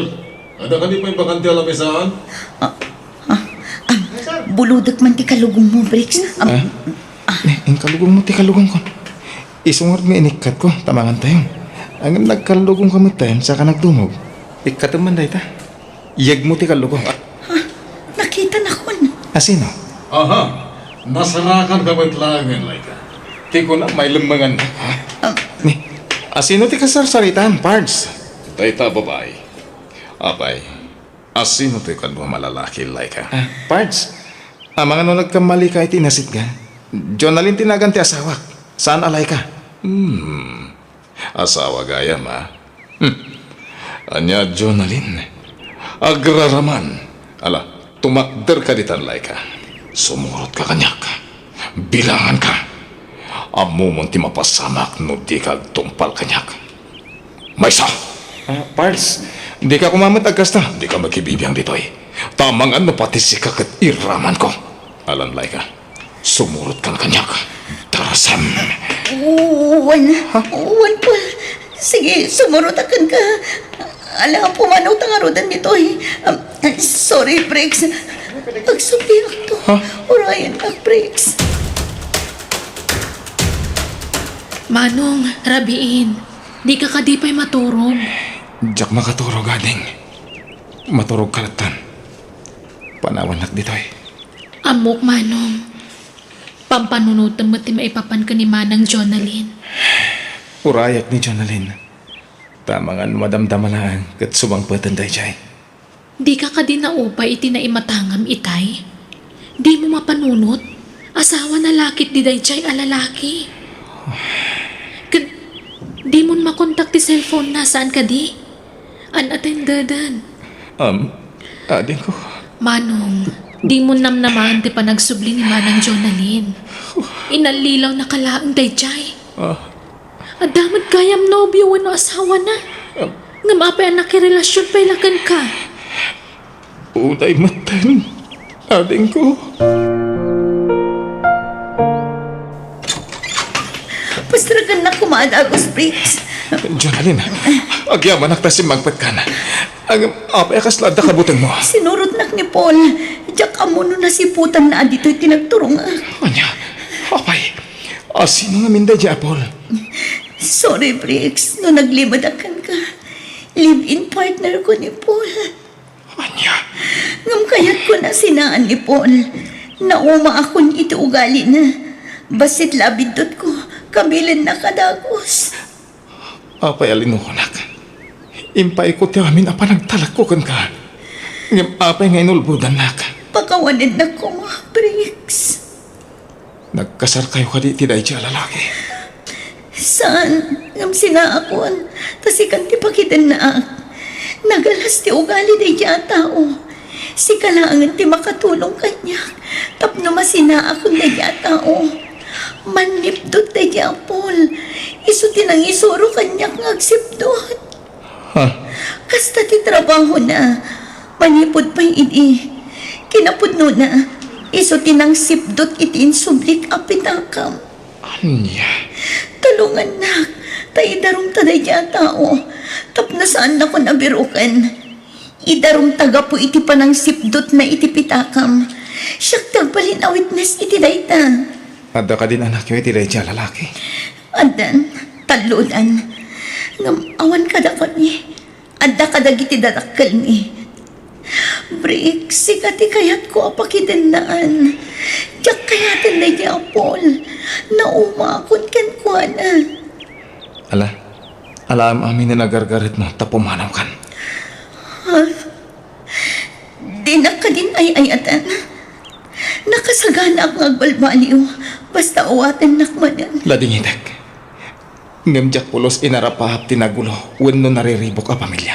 Speaker 3: ada ka di pa yung bakanti alamisaan?
Speaker 2: Buludok man ti kalugong mo, Briggs.
Speaker 6: Ang kalugong mo ti kalugong ko. Iso nga may inikat ko, tamangan tayo. Ang nagkalugong kami tayo, saka nagdumog. Ikataman dahi ta. Iyag mo ti kalugong.
Speaker 2: Nakita na ko na.
Speaker 6: Asino?
Speaker 3: Aha, nasarakan ka ba't langin, Laika?
Speaker 6: Di ko na may lumangan. Ni, asino ti kasarsaritan, Pards?
Speaker 3: Tayta, babae. Apay, asino ti kadwa malalaki, Laika?
Speaker 6: Pards, ang mga nung nagkamali ka itinasit ka. Jonalyn tinagan ti asawak. Saan alay ka?
Speaker 3: Asawa gayam, ha? Anya, Jonalyn. Agraraman. Ala, tumakder ka ditan, Laika. Sumurot ka kanyak. Bilangan ka. Amumon ti mapasamak no di ka tumpal kanyak. Maysa!
Speaker 6: Pards, di ka kumamit agkasta.
Speaker 3: Di ka magkibibiyang ditoy. Tamangan no pati si kakat iraman ko. Alan, Laika. Sumurot kang kanyak. Tarasam.
Speaker 2: Uwan po. Sige, sumurutakan ka. Alam, pumanaw tangarudan dito eh. Sorry, Briggs. Pagsubiyak to. Urayan na, Briggs.
Speaker 1: Manong, rabiin. Di ka kadipay maturog.
Speaker 6: Diyak makaturog ading. Maturog kalatan. Panawan nak dito eh.
Speaker 1: Amok, Manong. Pampanunutan mo ti maipapan ka ni Manang Jonalyn.
Speaker 6: Urayak ni Jonalyn. Tamangan madamdamalaan kat sumangpatan dahi jay.
Speaker 1: Di ka ka din naupay iti na imatangam itay. Di mo mapanunot. Asawa na lakit di day chay alalaki. Kat, di mo makontak ti cellphone na saan ka di? An-attendadan.
Speaker 6: Ading ko.
Speaker 1: Manong, di mo namnaman ti panagsubli ni Manang Jonalyn. Inalilaw na kalaang dayjay. Adamad kayam nobyo wano asawa na. Nga mapay anak relasyon pa ilakan ka.
Speaker 6: Unay matan. Ading ko.
Speaker 2: Pastragan na kumadagos, Briggs.
Speaker 6: Jonalyn, agyaman nakta si magpat ka na. Ang apay kaslad na kabutan mo.
Speaker 2: Sinurot nak ni Paul. Diyak amuno na si putan na adito'y tinagturong.
Speaker 6: Anya, apay, sino nga minda di Apol?
Speaker 2: Sorry, Briggs. No naglimadakan ka. Live-in partner ko ni Paul.
Speaker 6: Anya,
Speaker 2: Ngam kayat ko na sinaan ni Paul. Nauma akong iti ugali na. Basit labidot ko. Kabilin na kadagos.
Speaker 6: apay alinuhonak. Impay ko ti amin apa nagtalak ko kan ka. Ngam apay nga inulbudan nak.
Speaker 2: Pakawanid na ko mga Briggs.
Speaker 6: Nagkasar kayo ka di tiday siya lalaki.
Speaker 2: Saan? Ngam sinaakon. Tas ikan ti pakitan na. Nagalas ti ugali day diya tao. Si kalaangan ti makatulong kanya. Tapno masinaakon day diya tao. Manlipdot day diya Paul. Iso tinang isuro kanya ngagsipdot.
Speaker 6: Ha?
Speaker 2: Kasta ti trabaho na. Panipod pa ini. Kinapudno na. Iso tinang sipdot itin sublik apitakam.
Speaker 6: Anya,
Speaker 2: Tulungan na. Tay darong taday diya tao. Tapno saan na ko nabirukan. Idarong taga po iti panang sipdot na iti pitakam. Siyak tagbalin a witness iti dayta.
Speaker 6: ada ka din anak yung tiday siya lalaki.
Speaker 2: Adan, taludan. Ngam awan kada kami. Adda kada giti dadakkel ni. Break, sikati kayat ko apakitendaan. Diyak kayatan na diya, Paul. Naumakot kan kwa na.
Speaker 6: Alam amin na nagargarit mo, tapumanaw kan.
Speaker 2: Di na ka din ay ayatan. Nakasagana ang agbalbaliw. Basta uwatan nakmanan.
Speaker 6: Lading hitek. Ngamjak pulos inarapahap tinagulo, wenno nariribok a pamilya.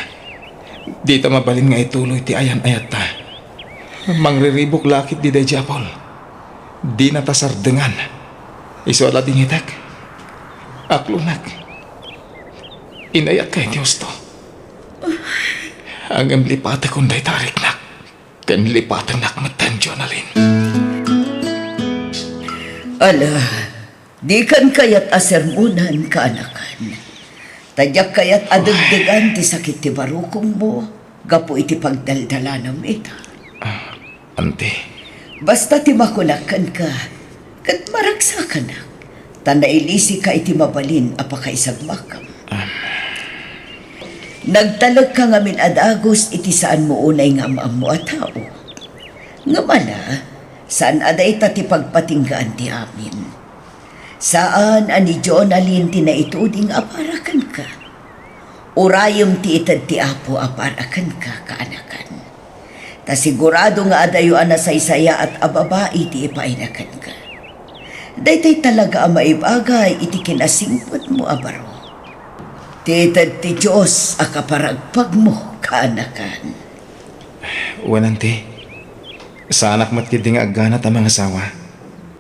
Speaker 6: Dita mabalin nga ituloy ti ayan ayat ta. Mangriribok lakit di day Japol. Di natasardengan. Iso lading hitek. Aklunak. Inayat kay Diyos to. Ang lipate kong day tarik nak. Kan lipate nak matan Jonalyn.
Speaker 2: Ala, di kan kayat asermunan kaanakan. Tadyak kayat adagdagan ti sakit ti barukong mo. Gapo iti pagdaldalanam ita.
Speaker 6: Ante,
Speaker 2: Basta ti makulakan ka. Kat maragsakan na. Tanda ilisi ka iti mabalin apakaisag makam. Nagtalag ka ngamin adagos iti saan mo unay nga amaam mo at tao. Nga mala, saan aday ta ti pagpatinggaan ti amin. Saan ani Jonalyn ti naituding aparakan ka. Urayom ti itad ti apo aparakan ka kaanakan. Ta sigurado nga adayo ana saysaya at ababai ti ipainakan ka. Daytay talaga ang maibagay iti kinasingpot mo abaro. Titad ti Diyos akaparagpag mo kaanakan.
Speaker 6: Wanante, sa anak matkidi nga agganat ang mga asawa.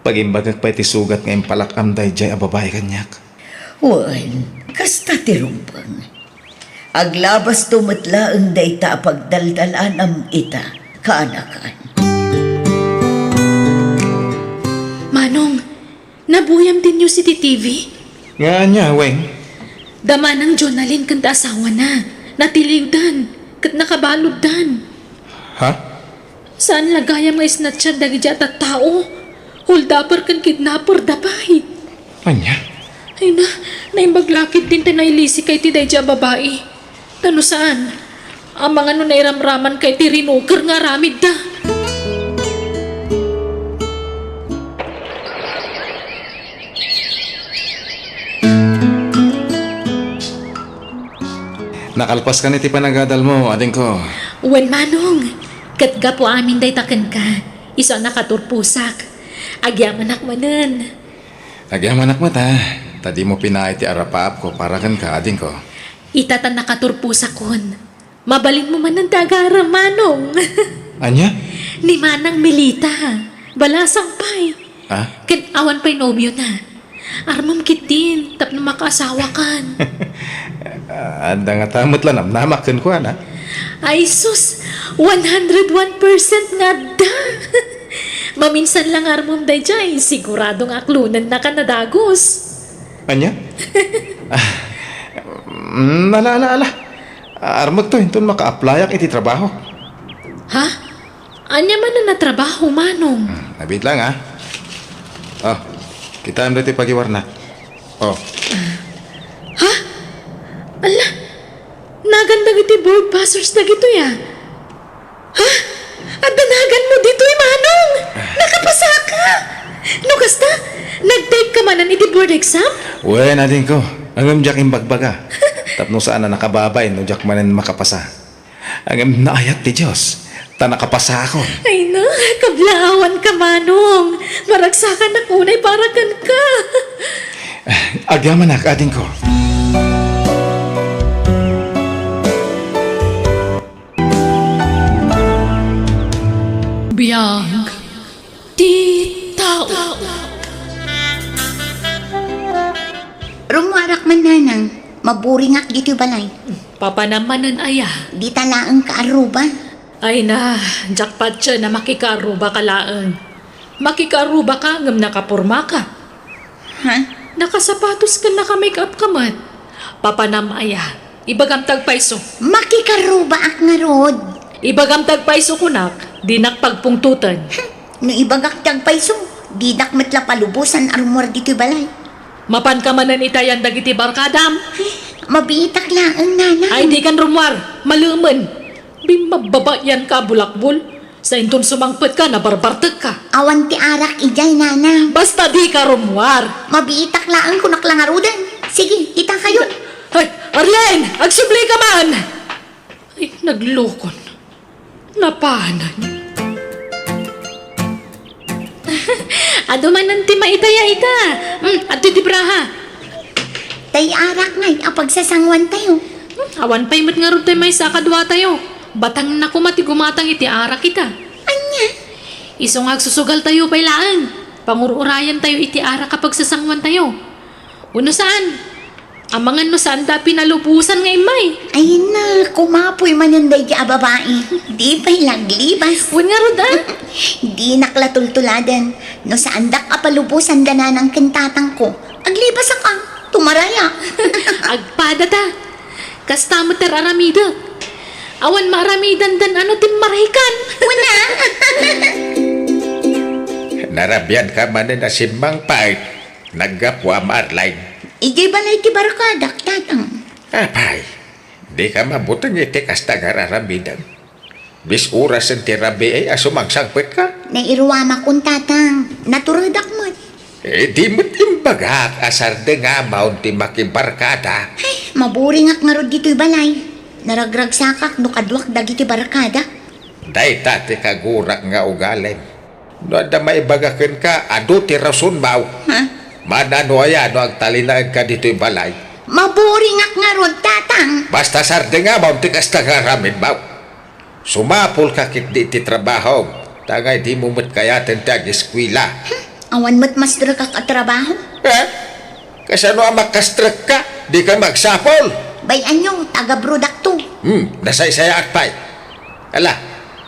Speaker 6: Pagimbagag pa iti sugat nga impalakam day jay a babae kanyak.
Speaker 2: Wan, kasta ti rumpang. Aglabas tumatlaang dayta pagdaldalan am ita kaanakan.
Speaker 1: Manong, nabuyam din yung si TV.
Speaker 6: Nga niya, Weng.
Speaker 1: Dama ng Jonalyn kanta asawa na. Natiliw dan. Kat nakabalod dan.
Speaker 6: Ha?
Speaker 1: Saan lagayam nga isnatsyad dagi dyan at tao? Holdapper kan kidnapper dapay.
Speaker 6: Anya?
Speaker 1: Ay na, naimbaglakit din tanaylisi kay ti day dyan babae. Tano saan? Ang mga nairamraman kay ti rinuker nga ramid da.
Speaker 6: Nakalpas ka niti panagadal mo, ading ko.
Speaker 1: Wen manong, katga po amin day taken ka. Isa nakaturpusak. Agyaman akmanan.
Speaker 6: Agyaman anak mata. tadi mo pinay ti arapaap ko para kan ka ading ko.
Speaker 1: Itatan nakaturpo sa kon. Mabalin mo man ng dagara, Manong.
Speaker 6: Anya?
Speaker 1: Ni Manang Melita. Balasang pay.
Speaker 6: Ah?
Speaker 1: Kan awan pa'y nobyo na. Armam kitin, tap na makaasawa kan.
Speaker 6: Anda nga tamot lang namnamakan ko ana.
Speaker 1: Ay sus, 101% nga da. Maminsan lang armam day jay, siguradong aklunan na ka nadagos.
Speaker 6: Anya? Ala. Armag to, hinton maka-apply ak iti trabaho.
Speaker 1: Ha? Anya man na natrabaho, Manong?
Speaker 6: Nabit lang ha. Oh, kita am dito pagiwarna. Oh,
Speaker 1: Ala, naganda iti board passers na gito ya. Ha? At danagan mo dito, Manong! Nakapasa ka! No, kasta? Nag-take ka manan iti board exam?
Speaker 6: uwe natin ko. Ang jak imbagbaga. Tapno saan na nakababay no jak manen makapasa. Ang naayat ti Diyos. Ta nakapasa ako.
Speaker 1: Ay na, kablaawan ka, Manong. Maragsakan na kunay para kan ka.
Speaker 6: Agyaman na ating ko.
Speaker 1: Biyag, titaw.
Speaker 5: Rumuarak man nanang, maburingak dito balay.
Speaker 1: Papanamanan aya.
Speaker 5: Di talaang kaaruba.
Speaker 1: Ay na, jackpot siya na makikaruba ka laan. Makikaruba ka ngam nakapurma ka.
Speaker 5: Ha?
Speaker 1: Nakasapatos ka naka-makeup ka man. Papanam aya. Ibagam tagpaiso.
Speaker 5: Makikaruba ak nga rod.
Speaker 1: Ibagam tagpaiso kunak. Dinak pagpungtutan.
Speaker 5: No ibagak tagpaiso, di dakmet la palubusan armor dito balay.
Speaker 1: Mapan ka manan itayan dagiti barkadam.
Speaker 5: Mabiitak laang nanang.
Speaker 1: Ay di kan rumwar. Maluman. Bimababayan ka bulakbol. Sa inton sumangpet ka na barbartag ka.
Speaker 5: Awan ti arak ijay nanang.
Speaker 1: Basta di ka rumwar.
Speaker 5: Mabiitak laang kunak lang arudan. Sige, kita kayo.
Speaker 1: Ay, Arlen! Agsubli ka man! Ay, naglukon. Napanan. Ado man nanti maitaya ita. Ato di braha.
Speaker 5: Tay arak ngay, apag sasangwan tayo.
Speaker 1: Awan pa'y mat nga rin tayo may sakadwa tayo. Batang na kumati gumatang iti ara kita.
Speaker 5: Anya?
Speaker 1: Isong agsusugal tayo pa'y laan. Pangururayan tayo iti ara kapag sasangwan tayo. Uno saan? Amangan no saan da pinalubusan nga imay.
Speaker 5: Ay na, kumapoy mananday di babae. Di pa'y laglibas.
Speaker 1: Uwan nga rin
Speaker 5: Di naklatultuladan. No saan dak apalubusan dana ng kintatang ko. Aglibas ka, tumaraya.
Speaker 1: Agpada ta. Kasta mo ter aramida. Awan maaramidan dan ano tim marikan.
Speaker 5: Wala.
Speaker 4: Narabyan ka man na simbang pait. Nagapwa marline.
Speaker 5: Ijay balay ti barkadak, tatang.
Speaker 4: Apay, di ka mabutang iti kasta gararamidan. Bis oras ang tirabi ay asumangsangpit ka.
Speaker 5: Nairuwama kong tatang. Naturadak mo.
Speaker 4: Di mo't imbagak asar de nga maun ti makibarkada.
Speaker 5: Ay, maburing ak nga rod dito'y balay. Naragrag sakak no kadwak dagiti barkada.
Speaker 4: Day tate kagurak nga ugalim. No da maibagakin ka, ado ti rason baw.
Speaker 5: Ha?
Speaker 4: Manano aya no ang talinaan ka dito'y balay.
Speaker 5: Maburing ak nga rod, tatang.
Speaker 4: Basta sarde nga maun ti kasta garamin baw. Sumapol ka kit di ti trabaho. Tangay di mo mo't kayatin ti ag-eskwila.
Speaker 5: Awan mo't mas dragak at trabaho.
Speaker 4: Ha? Kasano ang makastrak ka? Di ka magsapol.
Speaker 5: Bayan nyo, taga-brodak to.
Speaker 4: Nasaysaya at pay. Ala,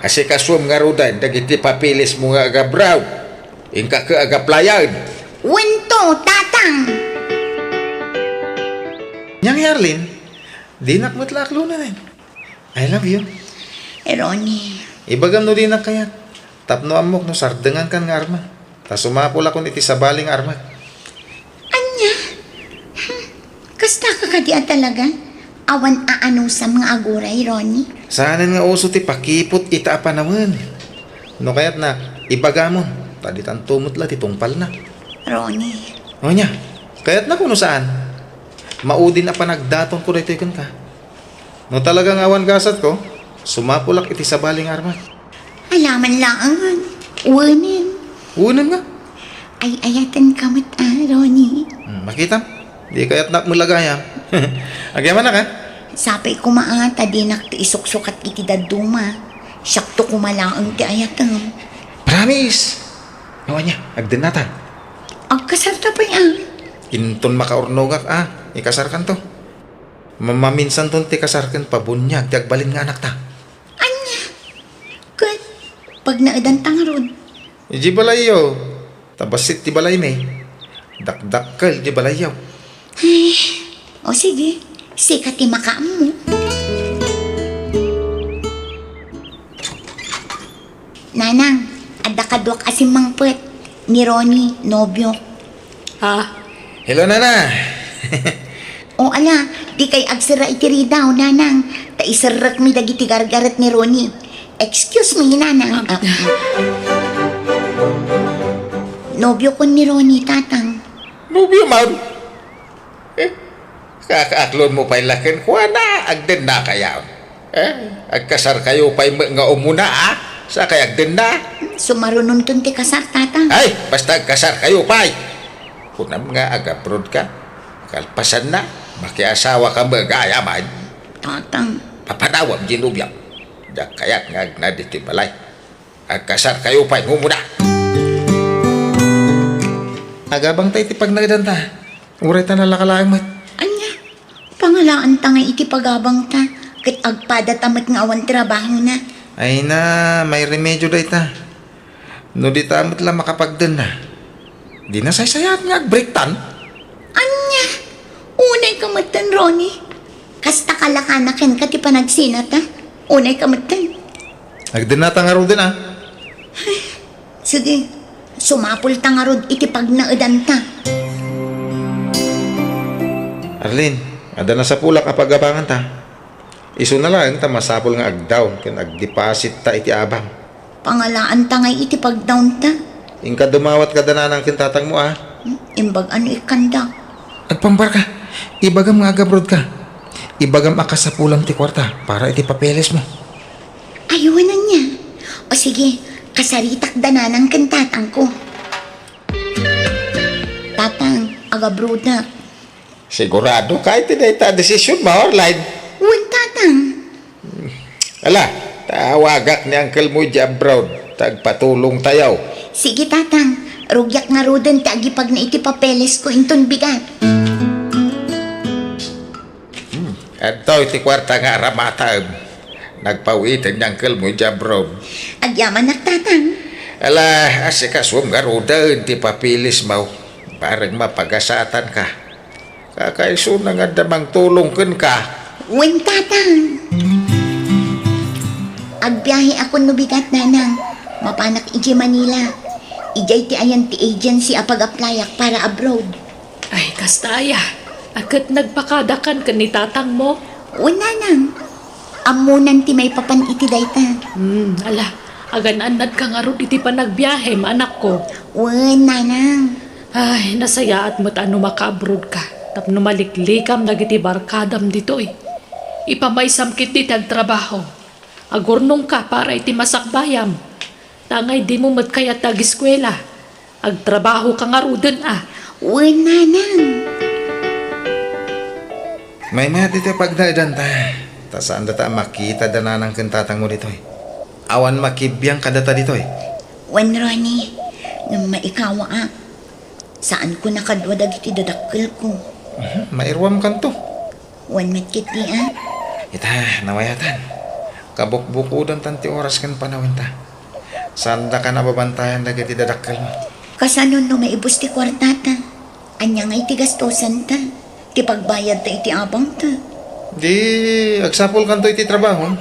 Speaker 4: kasi kasum nga rudan, dagiti papilis mo nga agabraw. Ingka ka agaplayan.
Speaker 5: Wento, tatang.
Speaker 6: Nyang Yarlin, di nakmatlak luna na. I love you.
Speaker 5: Ronnie,
Speaker 6: Ibagam no di na kayat. Tapno amok no sardengan kan nga arma. Ta sumapol akong iti sabaling arma.
Speaker 5: anya? Kasta ka kadian talaga? Awan aano sa mga aguray, Ronnie?
Speaker 6: Saanan nga uso ti pakipot ita pa naman. No kayat na, ibagamon. Taditan tumutla ti tungpal na.
Speaker 5: Ronnie,
Speaker 6: O nya, kayat na kuno saan. Maudin na panagdaton ko dito ka. No talagang awan gasat ko, sumapulak iti sabaling arma.
Speaker 5: alaman lang. Wanin.
Speaker 6: Unan nga.
Speaker 5: Ay ayatan kamot Ronnie.
Speaker 6: Makita? Di kaya't na mulagaya. Agyaman na ka?
Speaker 5: Sapay ko maata di nakti isuksukat iti daduma. Sakto kumalaang ti ayatam.
Speaker 6: Promise! Ngawa niya, agdin na ta.
Speaker 5: Agkasarta pa yan.
Speaker 6: Inton makaurnogak ikasarkan to. Mamaminsan ton ti kasarkan pabunyag, ti agbalin nga anak ta.
Speaker 5: Anya? Kat, pag naadan tangarod.
Speaker 6: Iji balayo, tabasit ti balay me. Dakdakkel di balayaw.
Speaker 5: O sige, sikat ti makaam mo. Nanang, ada kadwak asim mangpet ni Ronnie, nobyo.
Speaker 1: Ha?
Speaker 6: Hello, nana.
Speaker 5: O ala, di kay agsira itiri daw, nanang. Ta isarrak mi dagiti gargaret ni Ronnie. Excuse me, nanang. Nobyo ko ni Ronnie, tatang.
Speaker 4: Nubyo, Maud. Kakaaklon mo pa'y lakin ko na, agden na kaya. Agkasar kayo pa'y nga umuna, sa kay agden na.
Speaker 5: Sumarunong tun ti kasar, tatang.
Speaker 4: Ay, basta agkasar kayo pa'y. Kunam nga agabrod ka, kalpasan na, makiasawa ka magaya man.
Speaker 5: Tatang.
Speaker 4: Papanawam ginubyak. Dak kayak nga agnaditi balay. Agkasar kayo pa'y umuna.
Speaker 6: Agabang tayo ti pagnagan ta. Uray ta nalakalaang mat.
Speaker 5: Anya, pangalaan ta nga iti pagabang ta. Kat agpada tamat nga awan trabaho na.
Speaker 6: Ay na, may remedyo day ta. No di tamot lang makapagdan na. Di na saysayat nga agbreak tan.
Speaker 5: Anya, unay kamatan, Ronnie. Kasta kalakanakin ka ti panagsinat, ha? Unay kamatan.
Speaker 6: Agdan na tangaro din
Speaker 5: Sige, sumapul ta nga rod iti pagnaadan ta.
Speaker 6: Arlene, ada na sa pulak apagabangan ta. Iso na lang ta masapol nga agdaw ken agdeposit ta iti abang.
Speaker 5: Pangalaan ta nga iti pagdown ta.
Speaker 6: Ingka dumawat ka dananang kintatang mo
Speaker 5: Imbag ano ikanda.
Speaker 6: Agpambar ka. Ibagam nga agabrod ka. Ibagam akas sa pulang ti kwarta para iti papeles mo.
Speaker 5: Ayunan niya. O sige, kasaritak dananang kantatang ko. Tatang, agabroda.
Speaker 4: Sigurado kahit tinay ta desisyon mo, Orline.
Speaker 5: Uwan, tatang.
Speaker 4: Ala, tawagak ni Uncle mo dyan abroad. Tagpatulong tayaw.
Speaker 5: Sige, tatang. Rugyak nga rodan tagi pag na iti papeles ko inton bigat.
Speaker 4: Ito iti kwarta nga ramata. Nagpawitin ni Uncle mo dyan abroad.
Speaker 5: Agyaman nak, tatang.
Speaker 4: Ala, asikaswam nga rodan ti papilis mo. Parang mapagasatan ka. Kakaiso na nga damang tulong ka.
Speaker 5: Uwan, tatang. Agbiyahe ako no bigat, nanang. Mapanak iji Manila. Ijay ti ayan ti agency apag-applyak para abroad.
Speaker 1: Ay, kastaya. Akat nagpakadakan ka ni tatang mo.
Speaker 5: Una nang. Amunan ti may papan iti dayta.
Speaker 1: Ala. Agan-anad ka nga ron iti panagbiyahe, anak ko.
Speaker 5: Una nang.
Speaker 1: Ay, nasaya at mo't ano maka-abroad ka. Tapno maliklikam nagiti barkadam dito eh. Ipamaysam kit di tagtrabaho. Agurnong ka para iti masakbayam. Tangay di mo mat kaya tag-eskwela. Agtrabaho ka nga rudan
Speaker 5: Una nang.
Speaker 6: May mga dito pagdaidan ta. Ta saan data makita dananang kintatang mo dito Awan makibiyang kadata dito
Speaker 5: Wan, Ronnie. Nga maikawa Saan ko nakadwa dagiti dadakkel ko.
Speaker 6: Mairwam kan to.
Speaker 5: Wan metkit di
Speaker 6: Ita, nawayatan. Kabukbukudan tanti oras kan panawin ta. Sanda ka nababantayan dagiti dadakkel mo.
Speaker 5: Kasanon no maibus ti kwartata. Anya nga iti gastosan ta. Ti pagbayad ta iti abang ta.
Speaker 6: Di, agsapol kan to iti trabaho.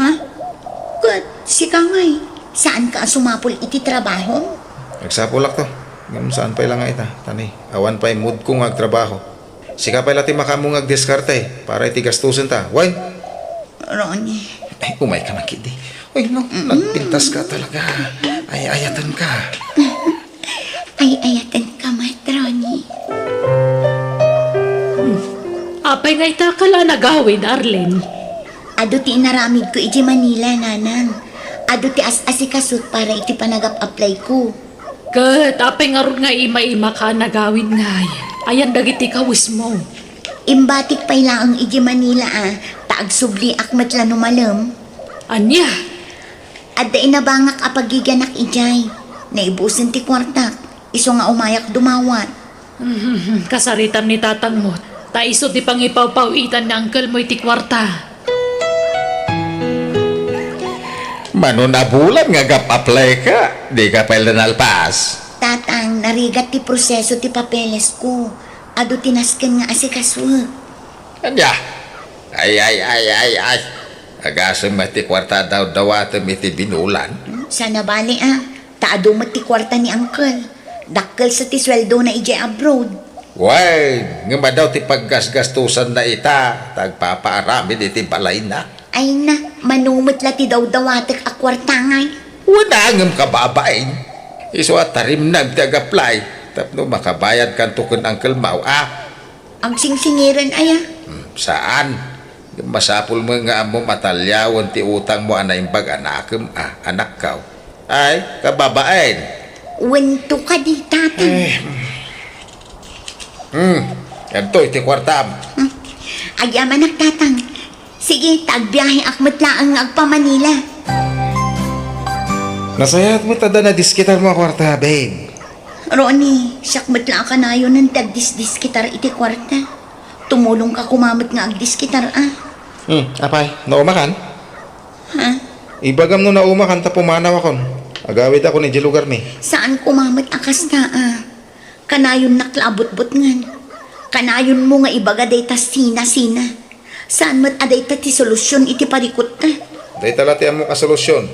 Speaker 5: Ha? Kat, si Kangay. Saan ka sumapol iti trabaho?
Speaker 6: Agsapolak to. Ngam saan pa ilang nga ita. Tani, awan pa mood kong agtrabaho. Sika pa ilati makamong agdiskarte para iti gastusin ta. Why?
Speaker 5: Ronnie.
Speaker 6: Ay, umay ka na kidi. Uy, no, nagpintas ka talaga. Ay, ayatan ka.
Speaker 5: Ay, ayatan ka, Ronnie.
Speaker 1: Apay nga itakala nagawin, Arlen.
Speaker 5: Ado ti inaramid ko iti Manila, nanang. Ado ti as-asikasot para iti panagap-apply ko.
Speaker 1: Kat, apay nga ron nga ima-ima ka nagawin nga. Ayan dagiti kawis mo.
Speaker 5: Imbatik pay laang iji Manila taag subli akmat la numalem.
Speaker 1: Anya?
Speaker 5: Adda inabangak apagiganak ijay. Naibusin ti kwartak. Iso nga umayak dumawat.
Speaker 1: Kasaritam ni tatang mo. Taiso di pangipaw-pawitan na angkel mo iti kwarta.
Speaker 7: Mano na bulan nga gap-apply ka, di ka pala nalpas.
Speaker 5: Tatang, narigat ti proseso ti papeles ko. Ado tinasken nga asikaso.
Speaker 7: Anya? Ay. Agasam mati kwarta daw dawatam iti binulan.
Speaker 5: Sana bali taado mo ti kwarta ni uncle. Dakkel sa ti sweldo na ijay abroad.
Speaker 7: Way, nga ba daw ti paggasgastusan na ita, tagpapaarami iti balay na.
Speaker 5: Ay na, manumot la ti daw dawatek a kwarta ngay.
Speaker 7: Wala ngam kababain. Iso at tarim nagtag-apply, tapno makabayad kan tukon Uncle Mau,
Speaker 5: Ang singsingiran aya.
Speaker 7: Saan? Masapul mo nga mo matalyawan ti utang mo anay bag anakem, anak kaw. Ay, kababain.
Speaker 5: Wento ka di tatang.
Speaker 7: Ito, iti kwartam.
Speaker 5: Ay amanak tatang. Sige, tagbiyahe akmat laang agpa Manila.
Speaker 6: Nasayat mo tada na diskitar mo kwarta, babe.
Speaker 5: Ronnie, sakmat lang ka na yun ng tagdis-dis kitar iti kwarta. Tumulong ka kumamit nga agdis kitar
Speaker 6: Apay, naumakan?
Speaker 5: Ha?
Speaker 6: Ibagam no naumakan ta pumanaw akon. Agawid ako ni di lugar mi.
Speaker 5: Saan kumamit akas na Kanayon naklabot-bot ngan. Kanayon mo nga ibaga dayta sina-sina. Saan mat adayta ti solusyon iti parikot ta?
Speaker 6: Day talati mo kasolusyon.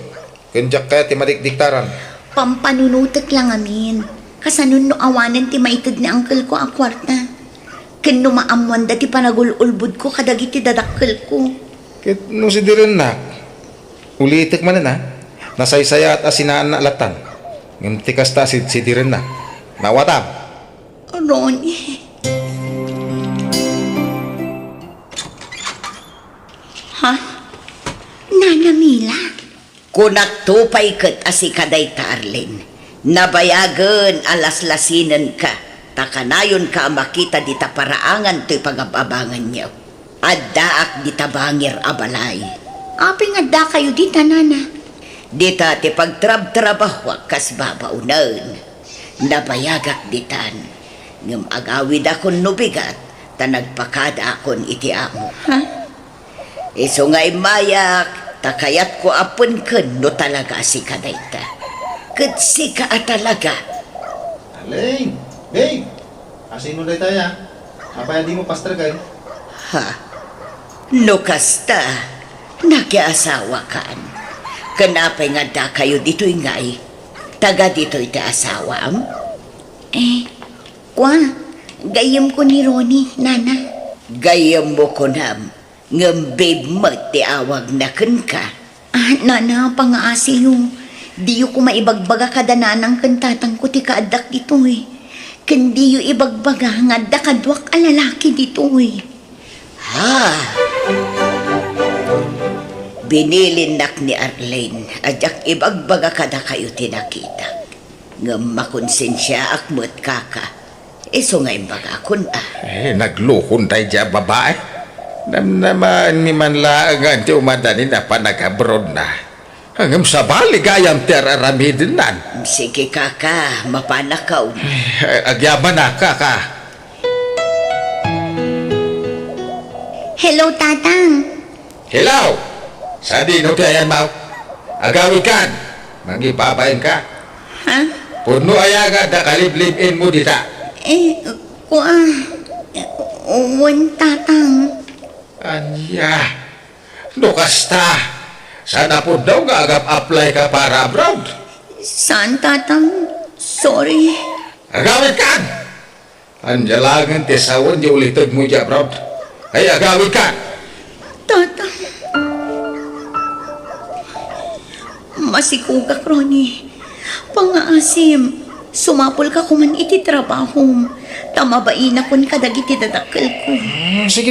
Speaker 6: Kunjak kaya ti madikdiktaran.
Speaker 5: Pampanunutek lang amin. Kasanun no awanan ti maitid ni uncle ko ang kwarta. Ken no maamwan dati panagululbud ko kadagiti dadakkel ko.
Speaker 6: Kit no si diren na. Ulitik man na. Nasaysaya at asinaan na latan. Ngam tikas ta si diren na. Nawatam.
Speaker 5: Ronnie. Ha? Nana Mila?
Speaker 2: Kunak tupay ket asikaday ta Arlene. Nabayagan alaslasinan ka. Takanayon ka makita di ta paraangan to'y pagababangan niyo. Addaak di ta bangir abalay.
Speaker 5: Aping adda kayo di tanana.
Speaker 2: Di ta ti pagtrab-trabaho kas babaunan. Nabayagak ditan. Ngam agawid akon nubigat. Ta nagpakada akon iti amo.
Speaker 5: Ha?
Speaker 2: Iso nga'y mayak. Takayat ko apon ken no talaga si kadayta. Ket si ka talaga.
Speaker 6: Aling, babe. Asino day tayo Apay di mo pastor kay.
Speaker 2: Ha? No kasta. Nakiasawa kan. Kanapay nga da kayo dito'y nga'y. Taga dito'y ti asawam.
Speaker 5: Kwa, gayam ko ni Ronnie, nana.
Speaker 2: Gayam mo ko nam. Ngam babe mo ti awag na ken ka.
Speaker 5: Nana, pangaasi yung. Di ko maibagbaga kadananang kantatang ko ti kaadak dito Kandi yung ibagbaga nga dakadwak alalaki dito
Speaker 2: Ha? Binilinak ni Arlene. Adyak ibagbaga kada kayo tinakita. Ngam makonsensya akmot kaka. Iso nga imbaga kun
Speaker 7: Nagluhon tayo dyan babae. Naman ni man laangan ti umadani na panag-abroad na. Hanggang sa baligayang teraramidin nan.
Speaker 2: Sige kaka, mapanakaw.
Speaker 7: Agyaman na ka.
Speaker 5: Hello, tatang.
Speaker 7: Hello! Sa dino tayan mau? Agawid kan? Magipabayin ka?
Speaker 5: Ha?
Speaker 7: Puno ayaga da kaliblibin mo dita.
Speaker 5: Kwa, tatang.
Speaker 7: Anya, nukasta. Sana po daw nga agap-apply ka para abroad.
Speaker 5: Saan, tatang? Sorry.
Speaker 7: Agawid kan? Anjalangan tisawan di ulitod mo di abroad. Ay agawid kan?
Speaker 5: Tatang. Masikugak, Ronnie. Pangaasim. Sumapol ka kuman iti trabaho. Tamabain akon kadagiti dadakkel ko.
Speaker 6: Sige.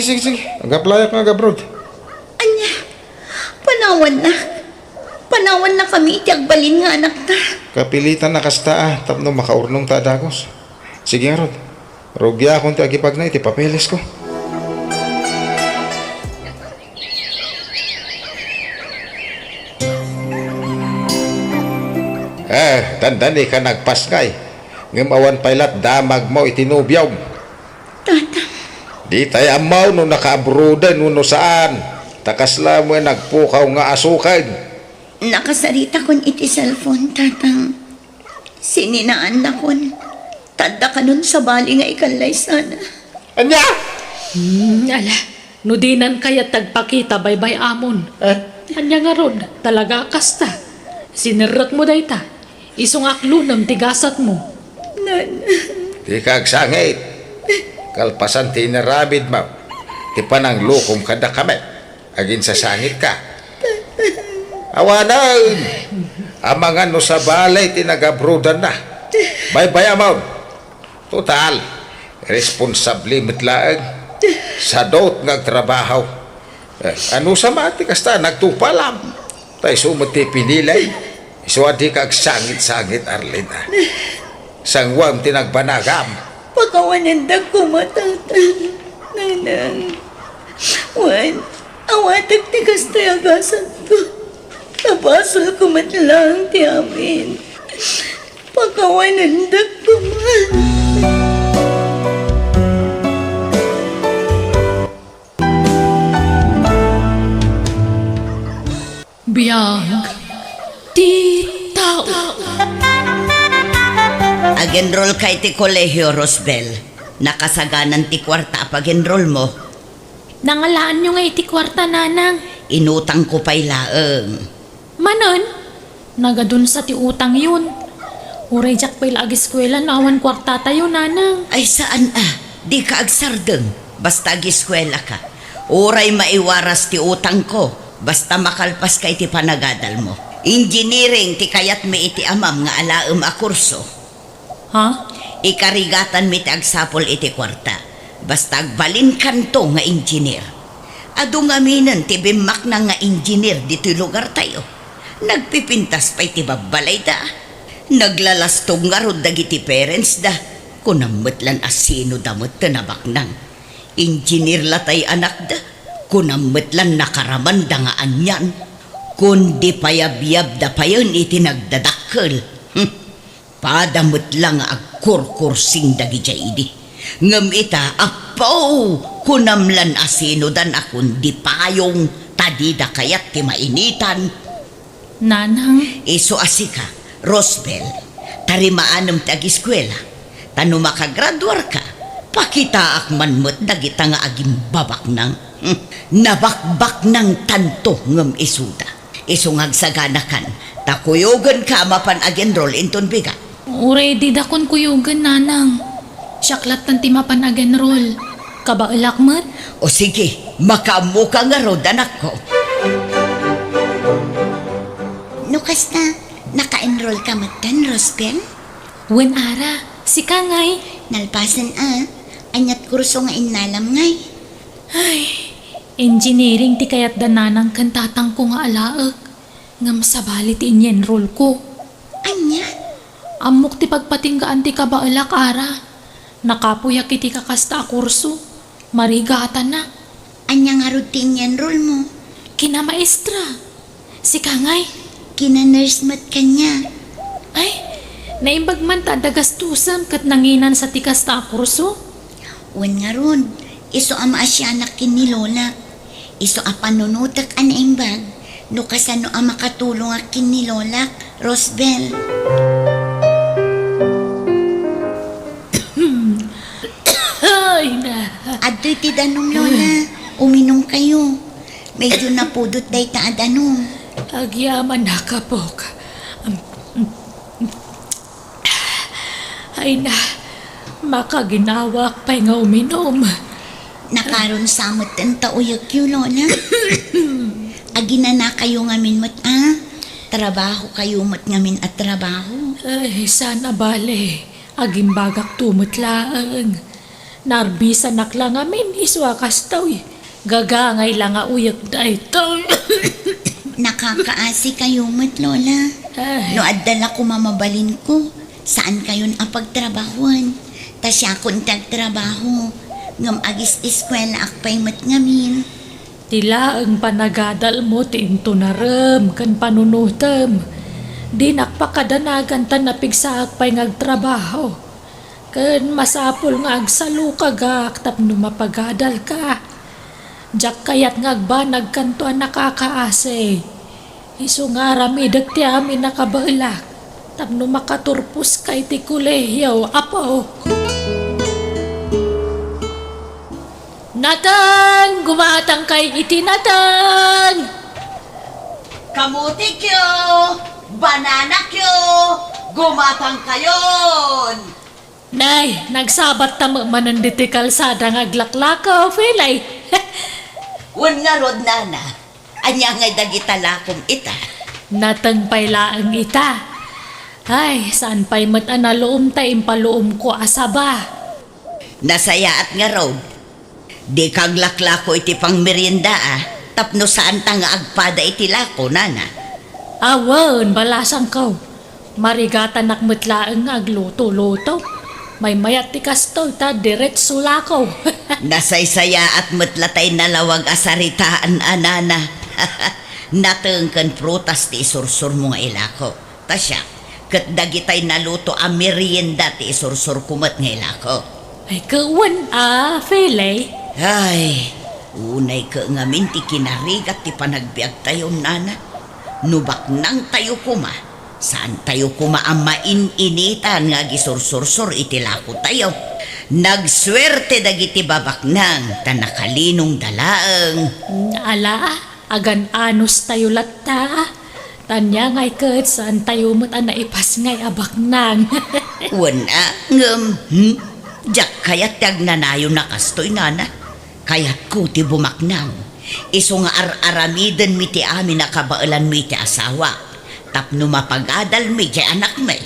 Speaker 6: Agaplaya ka abroad.
Speaker 5: Anya, panawan na kami iti agbalin nga anak ta.
Speaker 6: Kapilitan na kasta tapno makaurnong ta dagos. Sige nga rod. Rugya akong ti agipag na iti papeles ko.
Speaker 7: Tandani ka nagpaskay. Ngem awan pailat damag mo itinubyaw.
Speaker 5: Tata,
Speaker 7: Di tayo amaw no nakaabrodan no saan. Takasla mo nagpukaw nga asukan.
Speaker 5: nakasarita kon iti cellphone, tatang. Sininaan na kon. Tanda ka nun sa bali nga ikalay sana.
Speaker 7: Anya?
Speaker 1: Ala, nudinan kaya tagpakita baybay amon. Anya nga rod, talaga kasta. Sinirot mo dayta. Isong aklunam tigasat mo.
Speaker 7: Di kagsangit. Kalpasan tinarabid mo. Ti panang lukom kada kami. Agin sa sangit ka. Awanan. Amangan no sa balay tinagabrodan na. Bye-bye amaw. Total. Responsable mitlaag. Sa dot nga trabaho. Ano sa mati kasta nagtupalam. Tay sumati pinilay. Iso adi kag sangit-sangit Arlene. Sangwam tinagbanagam.
Speaker 5: Pagkawanandag ko matatan. Nanang. Wan, awatag tigas tagasan ko. Napasol ko matlang ti amin. Pagkawanandag ko man.
Speaker 1: Biyang ti tao.
Speaker 2: Agenroll kay ti kolehyo, Rosbel. Nakasaganan ti kwarta pag-enroll mo.
Speaker 8: Nangalaan nyo nga iti kwarta, nanang.
Speaker 2: Inutang ko pa'y laeng.
Speaker 8: Manon, nagadun sa ti utang yun. Uray jak pa'y lagi eskwela na awan kwarta tayo, nanang.
Speaker 2: Ay saan di ka agsardeng. Basta giskwela ka. Uray maiwaras ti utang ko. Basta makalpas kay ti panagadal mo. Engineering ti kayat mi iti amam nga alaem a kurso.
Speaker 8: Ha?
Speaker 2: Ikarigatan mi ti agsapol iti kwarta. Basta agbalin kanto nga engineer. Adu nga minan ti bimak na nga engineer dito'y lugar tayo. Nagpipintas pa iti babbalay da. Naglalastog nga rod dagiti parents da. Kunamutlan asino damot tinabak nang. Engineer latay anak da. Kunamutlan nakaraman da nga anyan. Kundi payab-yab da pa yun iti nagdadakkel. Padamot lang agkurkursing dagi jaidi. Ngem ita apaw kunamlan asino dan akon di payong tadida kayat ti mainitan.
Speaker 8: Nanang,
Speaker 2: Iso asika, Rosbel, tarimaanam ti agiskwela. Tano makagraduar ka, pakita akman mo't dagita nga agim babak nang. Nabakbak ng tanto ngem isuda. Iso ngagsaganakan, takuyogan ka mapan agenroll inton biga.
Speaker 8: uray di dakon kuyugan, nanang. Syaklat ng timapan agenroll. Kabailak mat?
Speaker 2: O sige, makamuka nga rod anak ko.
Speaker 5: Nukas na, naka-enroll ka matan, Rosbel?
Speaker 8: Wen ara, si Kangay.
Speaker 5: Nalpasan anyat kurso nga inalam ngay.
Speaker 8: Ay, engineering ti kayat dananang kantatang ko nga alaag. Ngam sabali ti inyenroll ko.
Speaker 5: Anya?
Speaker 8: Amok ti pagpatinggaan ti kabailak ara. Nakapuyak iti kakasta a kurso. Marigata na.
Speaker 5: Anya nga routine yan role mo?
Speaker 8: Kina maestra. Si Kangay.
Speaker 5: Kina-nurse mat kanya.
Speaker 8: Ay, naimbag man ta dagastusam kat nanginan sa tikasta a kurso.
Speaker 5: Wan nga ron, iso ama asyanak kin ni Lola. Iso a panunutak an imbag. No kasano a makatulong akin ni Lola, Rosbel.
Speaker 8: Ay na.
Speaker 5: Adoy ti danong Lola, uminom kayo. Medyo napudot day ta adanong.
Speaker 8: Agyaman nakapok. Ay na, makaginawak pa'y nga uminom.
Speaker 5: Nakaroon samot ang tauyag yu, Lola. Agina na kayo ngamin mat, Trabaho kayo mat ngamin at trabaho.
Speaker 8: Ay, sana bale. Agimbagak tumutlaang. Narbisa naklang amin, iswakas taw. Gagangay lang nga uyag da ito.
Speaker 5: Nakakaasi kayo mat, Lola.
Speaker 8: Ay,
Speaker 5: No adala ko mamabalin ko, saan kayo apagtrabahuan? Ta siya kung tagtrabaho. Ngam agis eskwela akpay mat ngamin.
Speaker 8: Tila ang panagadal mo tinto na ram kan panunutem. Di nakpakadanagan tan napigsaak pa'y ngagtrabaho. Kan masapol nga agsalukagak tapno mapagadal ka. Diyak kayat ngagbanag kanto ang nakakaase. Iso nga ramidag ti amin nakabailak. Tapno makaturpos kay ti kulehiyaw, apo. Natang! Gumatang kay iti Natang!
Speaker 2: Kamuti kyo! Banana kyo! Gumatang kayon!
Speaker 8: Nay, nagsabat tamo mananditi kalsada ng aglaklakaw, Filay.
Speaker 2: Wan nga rod nana. Anya ngay dagita lakom ita.
Speaker 8: Natang pailaang ita. Ay, saan pa'y matanaluom ta impaluom ko asaba.
Speaker 2: Nasaya at nga rod. Di kaglaklako iti pang merienda Tapno saan ta nga agpada iti lako, nana.
Speaker 8: Awan, balasang ko. Marigatan nakmutlaang agluto-luto. May mayat ti kasto ta diretso lakaw.
Speaker 2: Nasaysaya at matlatay nalawag asaritaan, anana. Natengken prutas ti isursur mo nga ilako. Tasya, ket dagitay naluto a merienda ti isursur kumat nga ilako.
Speaker 8: Ay, kawan Filay.
Speaker 2: Ay, unay ka ngamin ti kinarigat ti panagbiag tayo, nana. Nubak nang tayo kuma. Saan tayo kuma ang main-initan nga gisursursur iti lako tayo. Nagswerte dagiti babaknang tanakalinong dalaang.
Speaker 8: Ala, agan anos tayo latta. Tanya ngay ket saan tayo mo't naipas ngay abak nang.
Speaker 2: Wala, Diyak kayat tagnanayo na kastoy, nana. Kayat ko ti bumaknang. Iso nga ar-aramiden mi ti amin nakabailan mi ti asawa. Tapno mapagadal mi ti anak mi.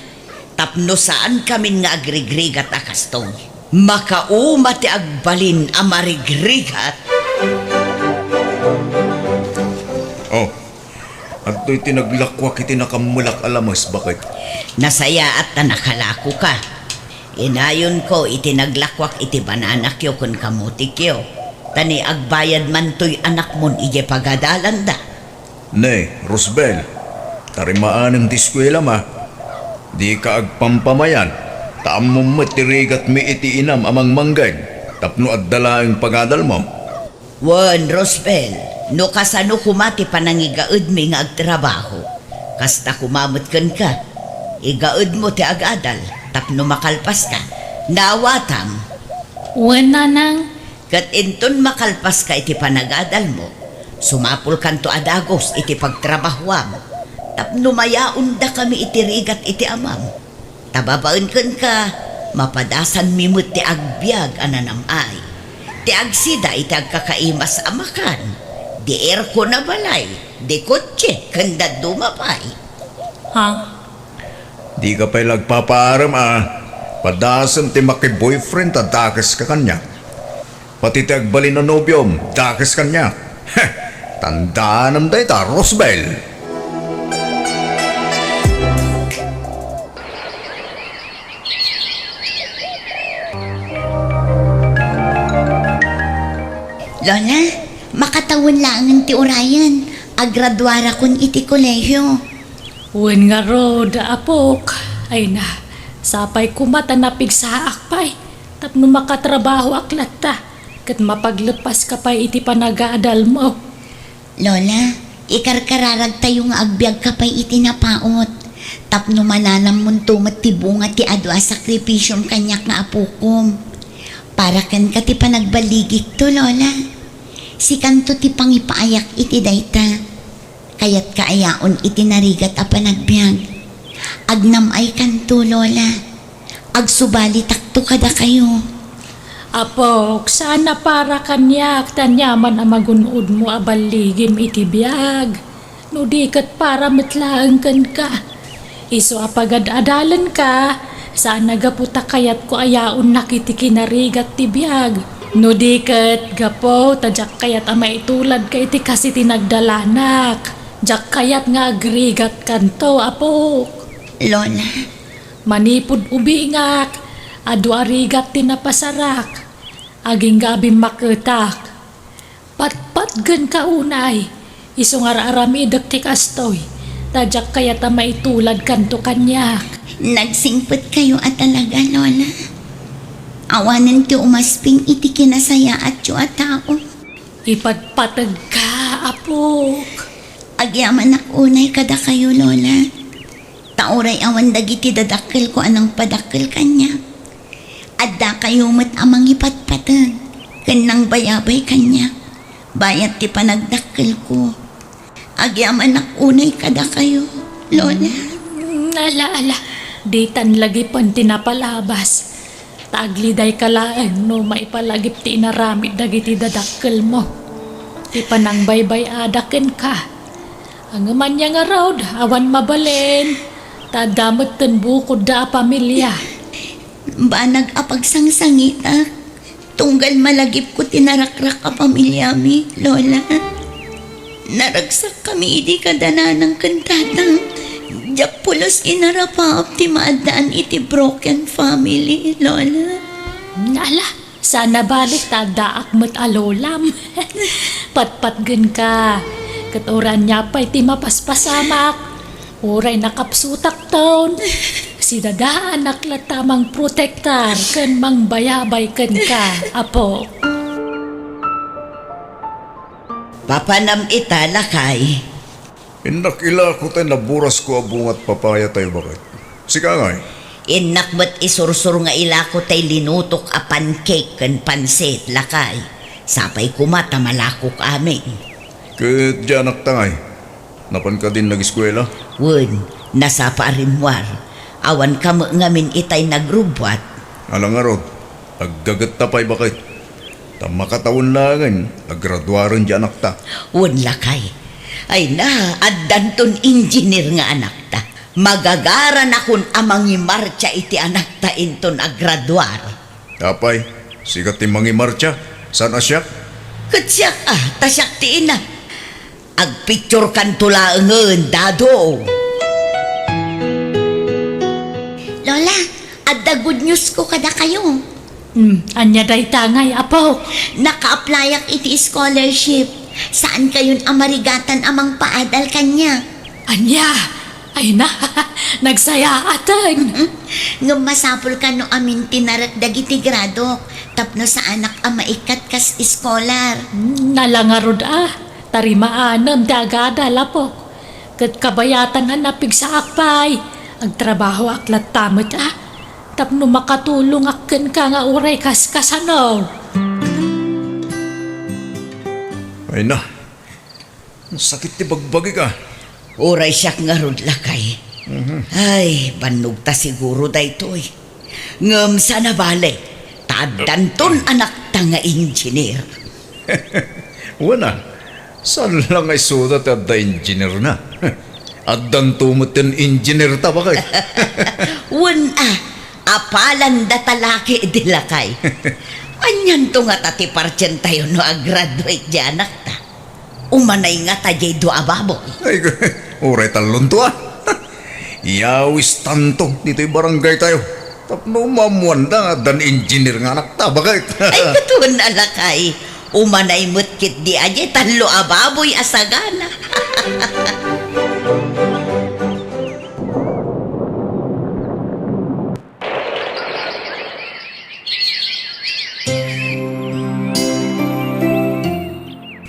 Speaker 2: Tapno saan kami nga agrigrigat a kastoy. Makauma ti agbalin a marigrigat.
Speaker 3: Oh, at to'y tinaglakwak iti nakamulak alamas, bakit?
Speaker 2: Nasaya at nakalako ka. Inayon ko itinaglakwak iti banana kyo kun kamuti kyo. Tani agbayad man to'y anak mon ije pagadalan da.
Speaker 3: Nay, Rosbel, tarimaan ng diskwela ma. Di ka agpampamayan. Taam mo matirigat mi iti inam amang manggay. Tapno at dala ang pagadal mo.
Speaker 2: Wan, Rosbel, no kasano kumati panangigaud mi nga agtrabaho. Kasta kumamot kan ka. Igaud mo ti agadal. Tapno makalpas ka. Nawatam.
Speaker 8: Wala nang.
Speaker 2: Kat inton makalpas ka iti panagadal mo. Sumapul kanto adagos iti pagtrabahuam. Tapno mayaon da kami iti rigat iti amam. Tababaon kan ka. Mapadasan mimut ti agbiag ananamay. Ti agsida iti agkakaimas amakan. Di erko na balay. Di kotse kanda dumapay.
Speaker 8: Ha?
Speaker 3: Di ka pa'y lagpapaaram Padasan ti maki-boyfriend dakas ka kanya. Pati ti agbalin na nobyom, dakas kanya. Tandaan am day ta, Rosbel.
Speaker 5: Lola, makatawan lang ang ti Orayan. Agradwara kun iti kolehyo.
Speaker 8: Wen nga ro da apok. Ay na, sapay kumata na pigsaak pay. Tapno makatrabaho aklat ta. Kat mapaglepas ka pay iti panagadal mo.
Speaker 5: Lola, ikarkararag tayo nga agbyag ka pa'y iti napaot. Tapno mananam munto matibunga ti adwa sakripisyong kanyak nga apukom. Para kan ka ti panagbaligik to, Lola. Si kanto ti pangipaayak iti dayta. Kayat kaayaon iti narigat a panagbyag. Agnamay kanto, Lola. Agsubali takto kada kayo.
Speaker 8: Apok, sana para kanyak tanyaman ang magunod mo abaligim iti biyag. No di kat para matlaang kan ka. Iso apagad-adalan ka, saan nagaputa kayat ko ayaon nakiti kinarigat ti biyag. No di kat gapo, tadyak kayat ama itulad ka iti kasi tinagdalanak. Jak kayat nga agrigat kanto, apok.
Speaker 5: Lola,
Speaker 8: Manipod ubingak, Adu arigat tinapasarak. Aging gabi maketak. Patpat gen kaunay. Isungar aramidak ti kastoy. Tadyak kaya ta maitulad kanto kanyak.
Speaker 5: Nagsingpot kayo at talaga, Lola. Awanan ti umasping iti kinasaya at yu at tao.
Speaker 8: Ipatpatag ka, apok.
Speaker 5: Agyaman unay kada kayo, Lola. Tauray awan dagiti dadakkel ko anang padakkel kanya. Adda kayo mat amang ipatpatag. Kanang bayabay kanya. Bayat ti panagdakkel ko. Agyaman unay kada kayo, Lola.
Speaker 8: Ala, di tan lagi pan tinapalabas. Tagliday kalaan no maipalagip ti inaramid dagiti dadakkel mo. Ti panang baybay adaken ka. Ang man nga raw, awan mabalin. Tadamot ten bukod da pamilya.
Speaker 5: Banag apagsangsangita. Tunggal malagip ko tinarakrak a pamilya mi, Lola. Naragsak kami idi kadana ng kantatang. Diyak pulos inarapap ti maadaan iti broken family, Lola.
Speaker 8: Nala, sana balik tadaak mo't alolam. Patpatgen ka. Katuran niya pa'y ti mapaspasamak. Uray nakapsutak taon. Si dadaan naklatamang protektar ken mang bayabay ken ka, apo.
Speaker 2: Papanam ita lakay.
Speaker 3: Inakila ko tayo naburas ko abungat papaya tayo bakit. Sika ngay.
Speaker 2: Inakbat isursur nga ilako tay linutok a pancake ken pansit lakay. Sapay kumata malakok amin.
Speaker 3: Ket dianak tangay. Napan ka din nag-eskwela?
Speaker 2: Wun, nasa paarimwar. Awan ka mo ngamin itay nagrubwat.
Speaker 3: Alang arod, agdagat tapay bakit. Tamakataon langan, aggraduaran dianak ta.
Speaker 2: Wun lakay. Ay na, addanton engineer nga anak ta. Magagaran akon amang imarcha iti anak ta inton agraduar.
Speaker 3: Tapay, sikat ti mangimarcha. San asyak?
Speaker 2: Katsyak tasyak ti ina. Agpicture kan tulaengen dado.
Speaker 5: Lola, adda good news ko kada kayo.
Speaker 8: Anya day tangay, apo.
Speaker 5: Naka-applyak iti scholarship. Saan kayon amarigatan amang paadal kanya?
Speaker 8: Anya, ay na, nagsayaatan.
Speaker 5: Nga masapol ka no amin tinarak dagiti grado. Tapno sa anak ang maikat kas iskolar.
Speaker 8: Nalangarod tarimaanam dagada lapok. Kat kabayatan napig sa akpay. Agtrabaho aklat tamot Tapno makatulong akken ka nga uray kaskasanaw.
Speaker 3: Ay na, sakit ti bagbagi ka.
Speaker 2: Uray siyak nga rod lakay. Ay, banog ta siguro daytoy. Ngem sa nabale, tadanton anak ta nga engineer.
Speaker 3: Wana, saan lang ay sudat at da engineer na? At dan tumutin engineer ta bakit?
Speaker 2: Wan apalan da talaki di lakay. Anyan to nga tati parchen tayo no agraduate di anak ta. Umanay nga ta jay do ababo.
Speaker 3: Ay, uray talon to Iyawis tanto, dito'y barangay tayo. Tapno mamuanda nga dan engineer nga anak ta bakit?
Speaker 2: Ay katun alakay. Umanay mutkit di aje talo ababoy asagana.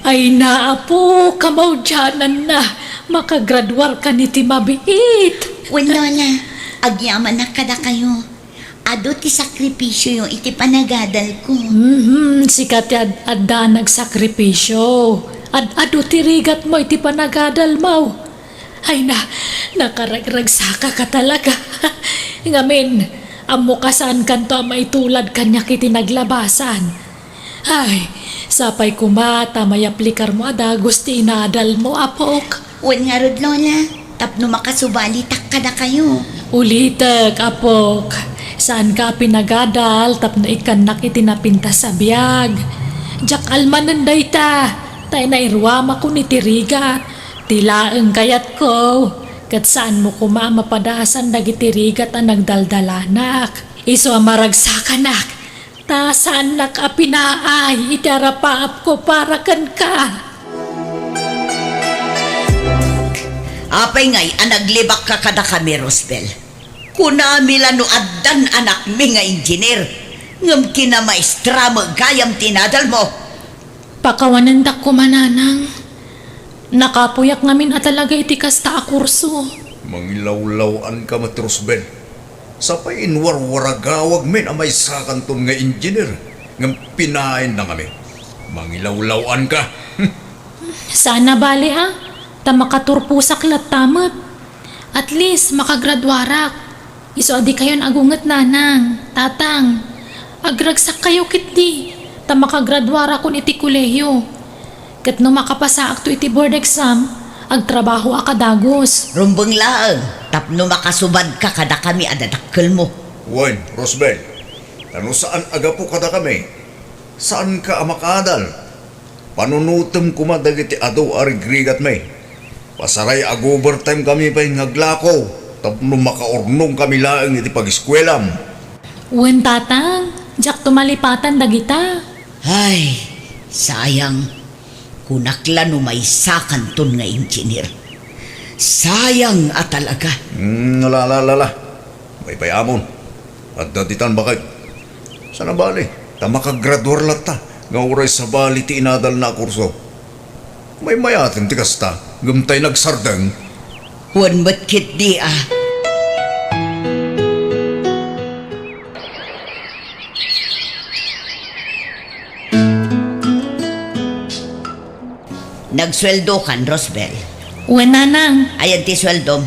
Speaker 8: Ay na, apo, kamaudyanan na. Makagraduar ka ni Timabiit.
Speaker 5: Wen Lola, agyaman na kada kayo. Ado ti sakripisyo yung iti panagadal ko.
Speaker 8: Sikat adda nagsakripisyo. Ado tirigat mo iti panagadal mo. Ay na, nakaragragsaka ka talaga. Ngamin, amo kasaan kanto maitulad kanya kiti naglabasan. Ay, sapay kumata may aplikar mo ada gusti inadal mo apok.
Speaker 5: Wen nga rod Lola, tapno makasubali tak kada kayo.
Speaker 8: Ulitek apok. Saan ka pinagadal tapno ikanak itinapinta sa biyag. Jak almanan day ta. Tay na irwama ko ni tiriga. Tilaeng kayat ko. Kat saan mo kumamapadasan dagitirigat ang nagdaldalanak. Iso maragsakan ta saan nakapinaay itarapaap ko para kan ka.
Speaker 2: Apay ngay, anaglibak ka kada kami, Rosbel. Kunami lano addan anak mi nga engineer. Ngam kina maestra gayam tinadal mo.
Speaker 8: Pakawanan dak ko mananang. Nakapuyak ngamin at talaga iti kasta a kurso.
Speaker 3: Mangilawlawan ka matrosben. Sa painwarwaragawag men amay sakanton nga engineer. Ngam pinain na kami. Mangilawlawan ka.
Speaker 8: Sana bali ta makaturpusak lat tamat. At least makagradwarak. Iso adi kayon agungat nanang, tatang. Agragsak kayo kitdi. Ta makagradwara kun iti kuleyo. Kat no makapasaak to iti board exam, agtrabaho akadagos.
Speaker 2: Rumbang laang, tapno makasubad ka kada kami adadakkel mo.
Speaker 3: Wan, Rosbel. Ano saan agapo kada kami? Saan ka amakadal? Panunutom kumadagiti ado arigrigat may. Pasaray ag-overtime kami pa yung naglako. Tapno makaornong kami laang iti pag-eskwelam.
Speaker 8: Wen tatang, jak tumalipatan dagita.
Speaker 2: Ay, sayang. Kunakla no may sakanton nga engineer. Sayang talaga.
Speaker 3: Nalalala. May payamon. At datitan bakit? Sana bali? Ta makagraduar lata. Nga uray sa bali ti inadal na kurso. May mayatin ti kasta. Gumtay nagsardang.
Speaker 2: Huwag matkit di Nagsweldo kan, Rosbel.
Speaker 8: Wen nanang,
Speaker 2: Ayan ti sweldo.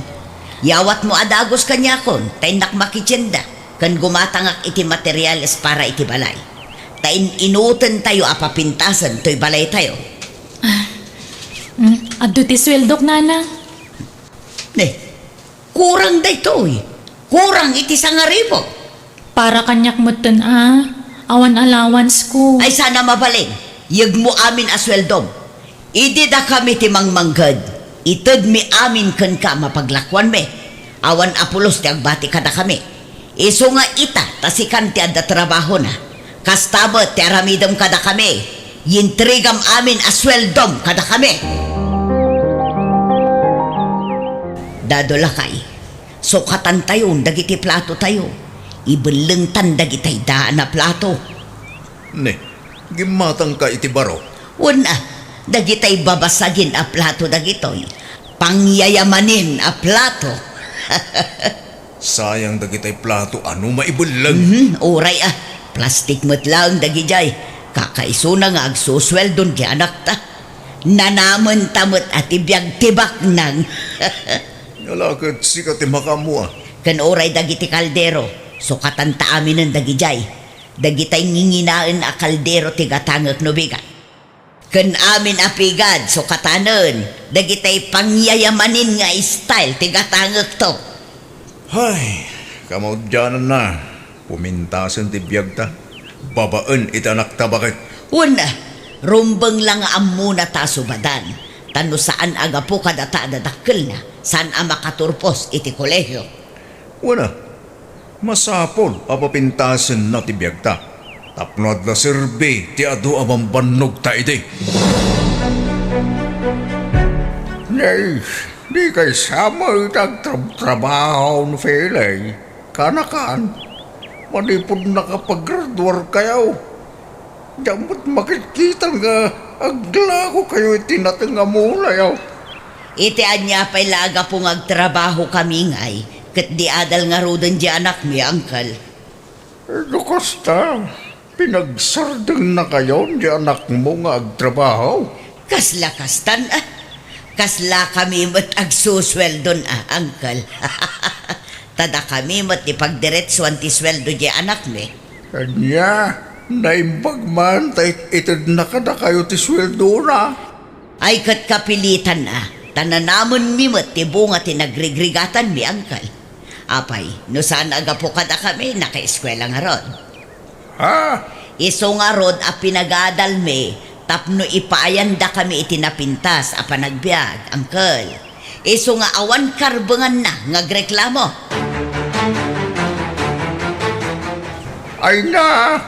Speaker 2: Yawat mo adagos kanya kon, tayo nakmakitsenda. Kan gumatangak iti materyales para iti balay. Tain inutan tayo apapintasan to'y balay tayo.
Speaker 8: adto ti sweldok nanang.
Speaker 2: Kurang da ito Kurang iti 1,000.
Speaker 8: Para kanyak mutan awan allowance ko.
Speaker 2: Ay sana mabaling. Yag mo amin asweldom. Idi da kami ti mangmanggad. Itad mi amin kan ka mapaglakwan me. Awan apulos ti agbati kada kami. Iso nga ita tasikan ti adda trabaho na. Kastabot ti aramidom kada kami. Yintrigam amin asweldom kada kami. Dadola kay. Sukatan tayo dagiti plato tayo. Ibelengtan dagitay daan na plato.
Speaker 3: Ne, gimatang ka iti baro.
Speaker 2: Una, dagitay babasagin a plato dagitoy. Pangyayamanin a plato.
Speaker 3: Sayang dagitay plato. Ano maibulag?
Speaker 2: Uray plastic mo't lang dagijay. Kakaiso na nga agsusweldon di anak ta. Nanaman tamot at ibiyag tibak nang.
Speaker 3: Nalakad sikat ti makamu
Speaker 2: Kan oray dagiti kaldero. Sukatan ta amin ng dagijay. Dagitay nginginaan a kaldero ti gatangak no bigat. Kan amin apigad sukatanon. Dagitay pangyayamanin nga style ti gatangak to.
Speaker 3: Hay, kamaudyanan na. Pumintasan ti biyag ta. Babaan itanak ta bakit?
Speaker 2: Una, rumbang lang amuna ta subadan. Tano saan aga po kadata dadakkel na. Saan makaturpos iti kolehyo.
Speaker 3: Una, masapol apapintasan na ti biyag ta. Tapno na sirbe ti adu amang bannog ta iti.
Speaker 7: Nay, di kay sama itagtrabaho no Felay. Kanakan, manipod nakapag-graduar kayo. Damot makikita nga aglago kayo itinatang amula yaw.
Speaker 2: Iti anya pa'y laga pong agtrabaho kami ngay. Kat di adal nga rodan di anak mi, angkal.
Speaker 7: Lukasta, pinagsardang na kayo di anak mo nga agtrabaho.
Speaker 2: Kasla kastan Kasla kami mat agsusweldon angkal. Tada kami mat ipagdiretsuan ti sweldo di anak mi.
Speaker 7: Kanya, naimbag man, itad na kada kayo ti sweldo na.
Speaker 2: Ay kat kapilitan tananamon mi mat ti bunga ti nagrigrigatan mi, angkal. Apay, no saan aga po kada kami naka-eskwela nga rod.
Speaker 7: Ha?
Speaker 2: Iso nga rod pinagadal mi, tapno ipaayanda kami itinapintas panagbiag, angkal. Iso nga awan karbangan na ngagreklamo.
Speaker 7: Ay na,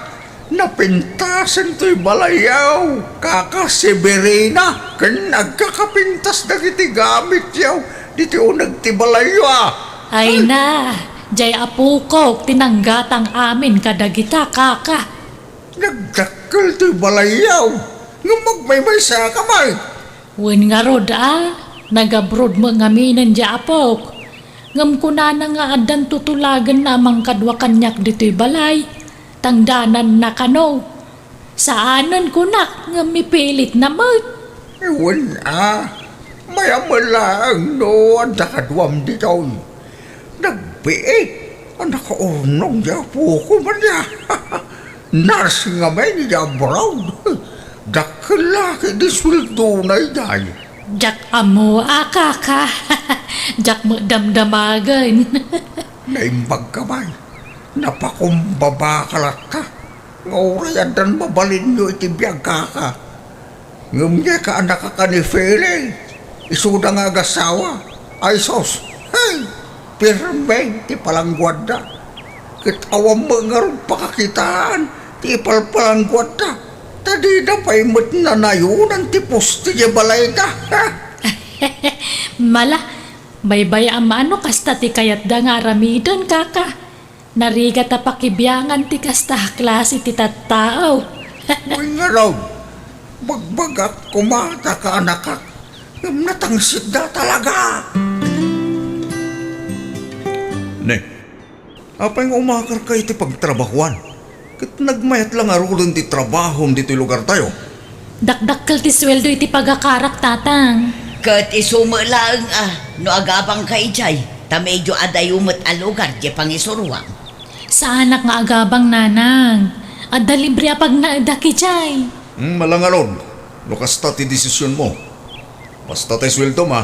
Speaker 7: napintasan to'y balayaw. Kaka Severina, kan nagkakapintas na kiti gamit yaw. Dito nagtibalayo ah.
Speaker 8: Ay na, jay apo ko, tinanggatang amin kadagita kaka.
Speaker 7: Nagdakkel to'y balayaw. Nga magmaymay sa kamay.
Speaker 8: Wen nga rod nagabroad mo ngaminan di apok. Ngam ko na nga adan tutulagan namang kadwa kanyak dito'y balay. Tangdanan na kano. Saanan ko na ngam mipilit na mo.
Speaker 7: Ewan mayamalang no, ang nakadwam dito. Nagbiit, ang nakaurnong niya po ko man niya. Nars nga may niya brown. Dakalaki di sweldo na iday.
Speaker 8: Jak amo kaka. Jak mo damdamagan.
Speaker 7: Naimbag kamay, napakumbaba kalat ka. Ngaurayan dan mabalin nyo iti biyag kaka. Ngumya ka anak ka ni Fele. Isuda nga agasawa. Ay sos, hey, pirme, ti palanggwad na. Kitawang mga rin pakakitaan, ti palpalangguad na. Tadi na paimot na nayon ang tipos ti balay ka.
Speaker 8: Mala, baybay amano kasta ti kayat da nga ramidon kaka. Narigat ta pakibyangan ti kasta klase ti tattao.
Speaker 7: Uy nga raw, magbagak kumata ka anak ka. Yung natangsit na talaga. Ne, apa yung umakar ka iti pagtrabahuan? Kit nagmayat lang arulon ti trabaho dito lugar tayo.
Speaker 8: Dakdakkel ti sweldo iti pagakarak tatang.
Speaker 2: Kat isumalaang no agabang kay jay, ta medyo adayumot alugar di pangisurwang.
Speaker 8: Sa anak nga agabang nanang. Adda libre pag naadaki jay.
Speaker 3: Malangalod, lukas ta ti desisyon mo. Basta tayo sweldo ma,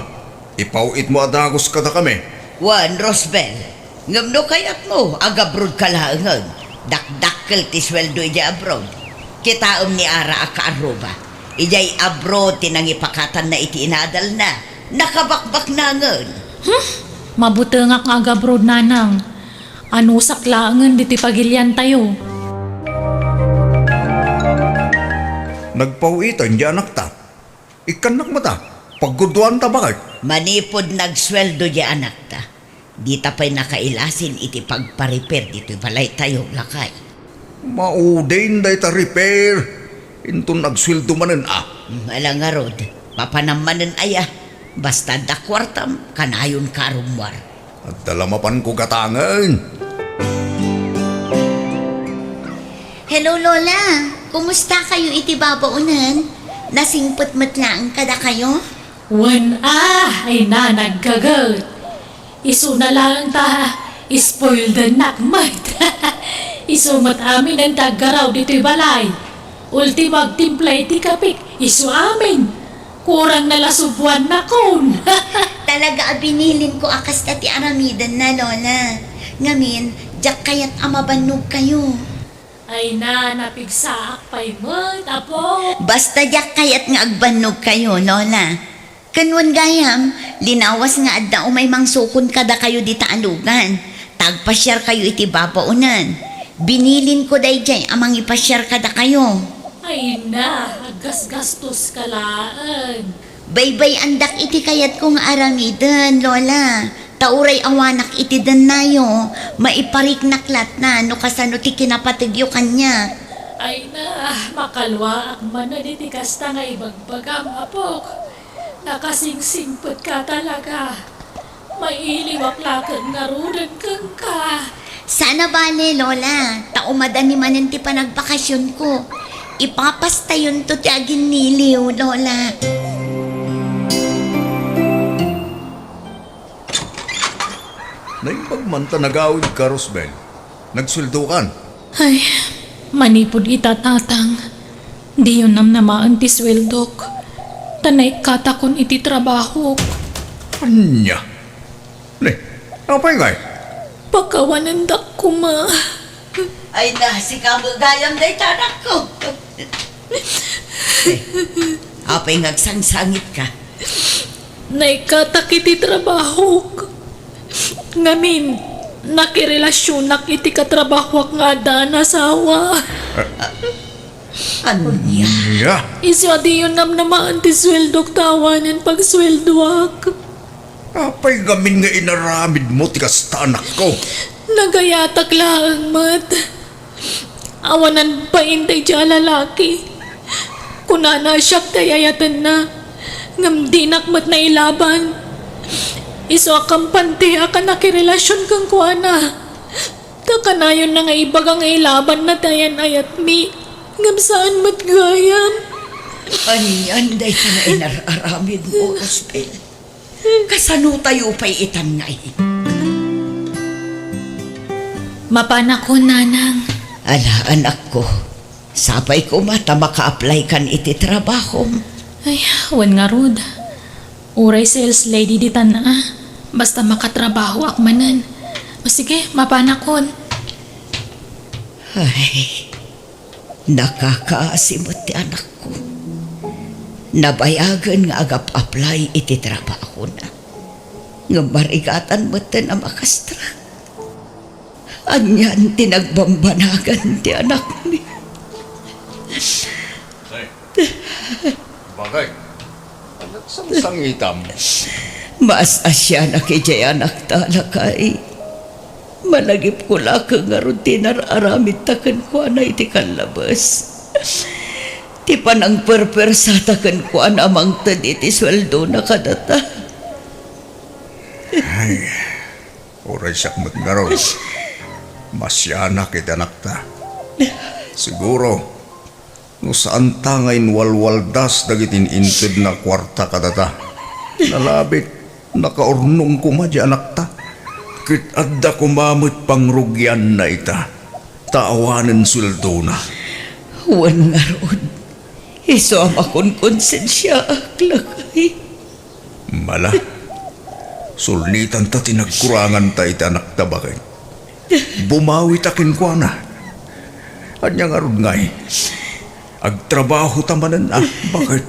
Speaker 3: ipauit mo adagos kada kami.
Speaker 2: Juan Rosbel, ngam no kayat mo, agabrod ka laangan. Dakdakkel ti sweldo ija abroad. Kitaom ni Ara akaaruba. Ijay abroad tinangipakatan na iti inadal na. Nakabakbak na ngan.
Speaker 8: Mabuti nga nga agabrod nanang. Ano saklangan diti pagilyan tayo.
Speaker 3: Nagpauitan di anak ta. Ikanak mata, pagguduan ta bakit?
Speaker 2: Manipod nagsweldo di anak ta. Di ta pa'y nakailasin iti pagpa-repair dito balay tayo lakay.
Speaker 3: Maudain day ta repair. Intun nagsweldo manen
Speaker 2: Alang nga rod, papanamanan aya. Basta da kwartam, kanayon karumwar.
Speaker 3: At dalamapan ko katangan.
Speaker 5: Hello, Lola. Kumusta kayo iti babaunan? Nasingpot matlaang kada kayo?
Speaker 8: Wen ay nanagkagat. Isu na lang ta, spoiled the nakmat. Isumat amin ang taggaraw dito'y balay. Ultimag timplay ti kapik, isu amin. Kurang nalasubuan na kon.
Speaker 5: Talaga binilin ko akas ti aramidan na, Lola. Ngamin, jak kayat amabanog kayo.
Speaker 8: Ay na, napigsaak pa'y mo, tapo.
Speaker 5: Basta jak kayat nga agbanog kayo, Lola. Kanwan gayam, linawas nga adda umay mangsukon kada kayo di taalugan. Tagpasyar kayo iti babaunan. Binilin ko day jay amang ipasyar kada kayo.
Speaker 8: Ay na, agas-gastos kalaan.
Speaker 5: Baybay andak iti kayat kong aramidan, Lola. Tauray awanak iti dan nayo. Maiparik naklat na no kasano ti kinapatigyo kanya.
Speaker 8: Ay na, makalwa ak man na diti kasta nga ibagbagam apok. Nakasingsingpot ka talaga. Mailiwak lakad nga rudan kang ka.
Speaker 5: Sana bale, Lola. Taumadan ni manan ti panagbakasyon ko. Ipapastayon to ti agin niliw, Lola.
Speaker 3: Naipagmanta nagawid ka, Rosbel. Nagsweldo kan.
Speaker 8: Ay, manipod itatatang. Di yun namaan ti sweldok. Tanay katakon iti trabaho.
Speaker 3: Anya? Ne, apa yung ngay?
Speaker 8: Pagkawanandak ko ma.
Speaker 2: Ay na, si kamagayam day tanak ko. Apay ngagsangsangit ka.
Speaker 8: Naikatak iti trabaho. Ngamin, nakirelasyon nak iti katrabaho nga dan asawa.
Speaker 2: Ano niya?
Speaker 3: Ya,
Speaker 8: Isyo di yun namaan ti sweldo tawanan pag sweldoak.
Speaker 3: apay gamin nga inaramid mo ti kasta anak ko.
Speaker 8: Nagayatak lang mat. Awanan pa intay dya lalaki. Kunana siya tayayatan na. Ngam di nakmat na ilaban. Iso akampante akan nakirelasyon kang kuana. Takanayon na nga ibagang ilaban na tayan ayat mi. Ngam saan mat gayam.
Speaker 2: Anyan day ka na inararamid mo, Rospel. Kasano tayo pa'y itangay?
Speaker 8: Mapana ko nanang.
Speaker 2: Ala, anak ko. Sapay ko mata maka-apply kan iti trabaho.
Speaker 8: Ay, wan nga rod. Uray sales lady di tana. Basta makatrabaho akmanan. O sige, mapanakon.
Speaker 2: Ay, nakakaasimot ti anak ko. Nabayagan nga agap-apply iti trabaho na. Nga marigatan mo na makastra. Anyan tinagbambanagan ti anak ni.
Speaker 3: Bagay, anak sang itam.
Speaker 2: Mas asya na kay jay anak talakay. Malagip ko lakang nga ron tinararamid takan ko na iti kanlabas. Ti panang perpersatakan ko amang tad iti sweldo na kadata.
Speaker 3: Oray siyak magnaroon. Masyana kita anak ta. Siguro, no saan ta ngayon walwaldas dagitin inted na kwarta kadata. Nalabit, nakaurnong kumadya anak ta. Kit adda kumamit pangrugyan na ita. Taawanan suldo na.
Speaker 2: Wan nga ron. Iso ang akong konsensya aklakay.
Speaker 3: Mala, sulnitan ta tinagkurangan ta ita anak ta bakit. Bumawi takin ko na. Anya nga ron ngay. Agtrabaho tamanan bakit?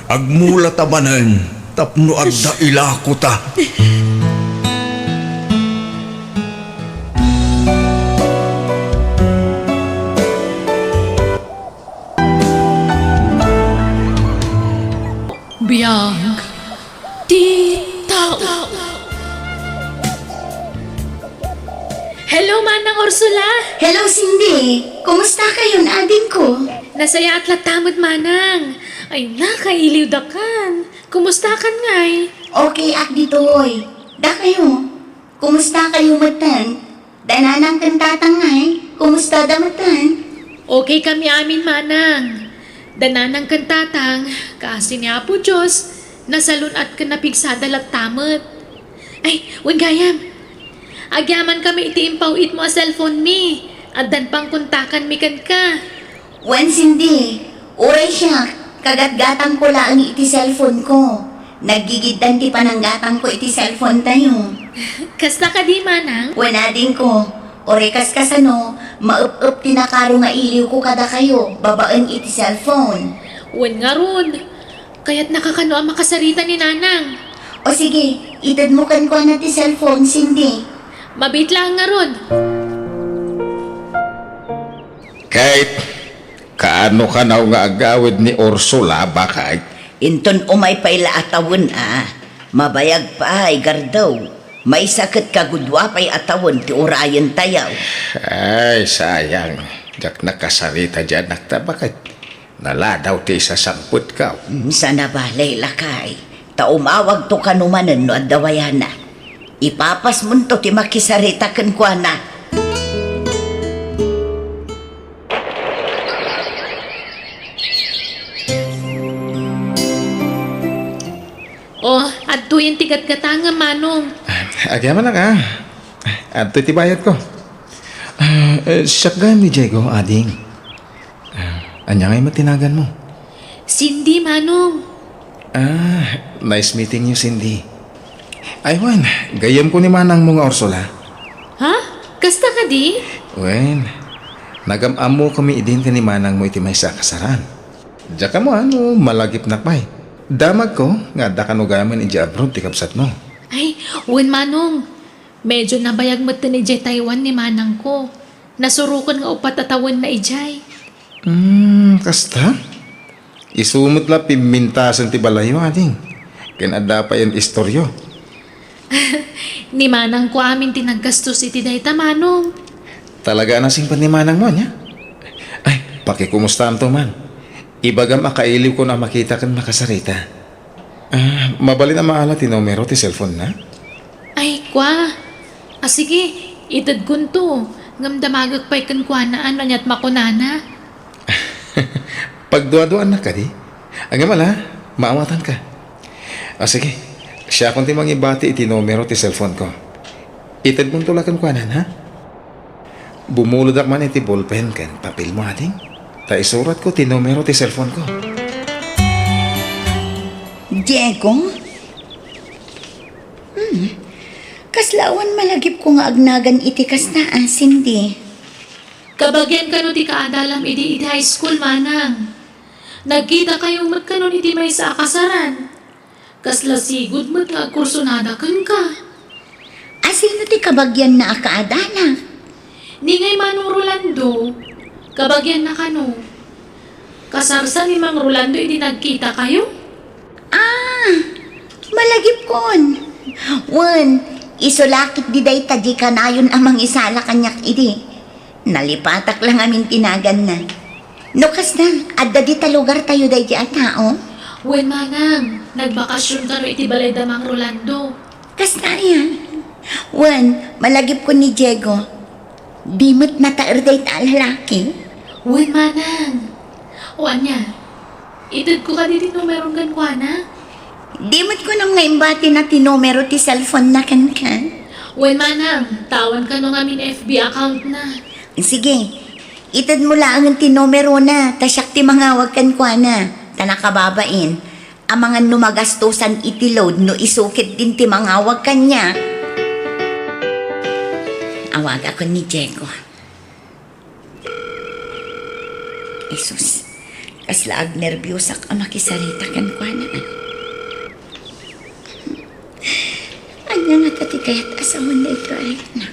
Speaker 3: Agmula tamanan tapno agda ilako ta.
Speaker 8: Biyag. Tita.
Speaker 1: Hello, Manang Ursula!
Speaker 5: Hello, Cindy. Kumusta kayo na ading ko?
Speaker 1: Nasaya at latamad, Manang. Ay, nakailiw da kan. Kumusta kan ngay?
Speaker 5: Okay, ak dito, hoy. Da kayo. Kumusta kayo matan? Dananang kantatangay. Kumusta da matan?
Speaker 1: Okay kami amin, Manang. Dananang kantatang, kasi niya po Diyos, nasalun at kanapigsada latamad. Ay, wan gayam. Agyaman kami itiimpaw it mo a cellphone mi. At dan pang kuntakan mi kan ka.
Speaker 5: Wan, Cindy. Uray siya. Kagatgatang ko lang iti cellphone ko. Nagigidan ti pananggatang ko iti cellphone tayo.
Speaker 1: Kasta ka di, Manang?
Speaker 5: Wala din ko. Orekas kasano, maup-up tinakaro nga iliw ko kada kayo, babaan iti cellphone.
Speaker 1: Wan nga ron. Kaya't nakakano ang makasarita ni Nanang.
Speaker 5: O sige, itad mo kan ko na ti cellphone, Cindy.
Speaker 1: Mabit lang nga ron.
Speaker 7: Kahit kaano ka na nga agawid ni Ursula bakit?
Speaker 2: Inton umay pa'y laatawon Mabayag pa ay gardaw. May sakit kagudwa pa'y atawon ti urayan tayaw.
Speaker 7: Ay, sayang. Jak nakasarita dyan nakta bakit? Naladaw ti sasamput ka.
Speaker 2: Sana balay lakay. Taumawag to kanumanan no adawayana. Ipapas mo to ti makisarita kan kwa na.
Speaker 1: Oh, at tuyin tigat-gatanga, Manong.
Speaker 6: Agyaman na ka. At iti bayad ko. Siyak ni Diego, ading. Anya ngay matinagan mo.
Speaker 1: Cindy, Manong.
Speaker 6: Nice meeting you, Cindy. Aywan, gayam ko ni Manang mo nga Ursula.
Speaker 1: Ha? Kasta ka di?
Speaker 6: Wen, nagam-am mo kami idin ka ni Manang mo iti may sakasaran. Diya ka mo malagip na pa'y. Damag ko, nga da ka no gaman iti abroad ti kapsat mo.
Speaker 1: Ay, wen, Manong. Medyo nabayag mo ni Jay Taiwan ni manang ko. Nasurukan nga upat tatawan na ijay.
Speaker 6: Kasta? Isumot la pimintasan ti balayo ading. Ken adda pa yan istoryo.
Speaker 1: Ni manang ko amin tinaggastos iti dayta manong.
Speaker 6: Talaga na singpan ni manang mo niya? Ay, pakikumustahan to man. Ibagam akailiw ko na makita kan makasarita. Mabali na maala ti numero ti cellphone na?
Speaker 1: Ay, kwa. Sige, itad kun to. Ngamdamagag pa'y kan kwa na ano niya't makunana.
Speaker 6: Pagduaduan na ka di? Ang mala, maawatan ka. Sige, siya kung ti mangibati iti numero ti cellphone ko. Itad mong tulakan kwanan, ha? Bumulod ak man iti ballpen kan papel mo ating. Ta isurat ko ti numero ti cellphone ko.
Speaker 5: Diego? Kaslawan malagip ko nga agnagan iti kasta asin di.
Speaker 1: Kabagyan ka no ti kaadalam iti high school manang. Nagkita kayong magkanon iti may sa akasaran. Kasla sigud mo't nga kursunada kan ka.
Speaker 5: Asino ti kabagyan na akaadala?
Speaker 1: Ni ngay Manong Rolando, kabagyan na kano. Kasarsa ni Mang Rolando iti nagkita kayo?
Speaker 5: Malagip kon. Wan, isulakit di day tadi kanayon amang isala kanyak idi. Nalipatak lang amin tinagan na. Nukas na, adda di talugar tayo day di atao.
Speaker 1: Wen manang, nagbakasyon ka no iti balay da Mang Rolando.
Speaker 5: Kasta yan. Wan, malagip ko ni Diego. Di mo't nataer day ta lalaki.
Speaker 1: Wen manang. O anya, itad ko ka diti numerong gankwana.
Speaker 5: Di mo't ko nang naimbati na tinumero ti cellphone na kan.
Speaker 1: Wen manang, tawan ka no ngamin FB account na.
Speaker 5: Sige, itad mo lang ang tinumero na, tasyak ti mangawag kan kwa na, tanakababain. Ang mga numagastusan iti load no isukit din ti mangawag kanya. Awag ako ni Diego. Isus, kaslaag nervyosak ang makisarita kan kwa na. Anya nga tati kaya't asawan na ito ay na.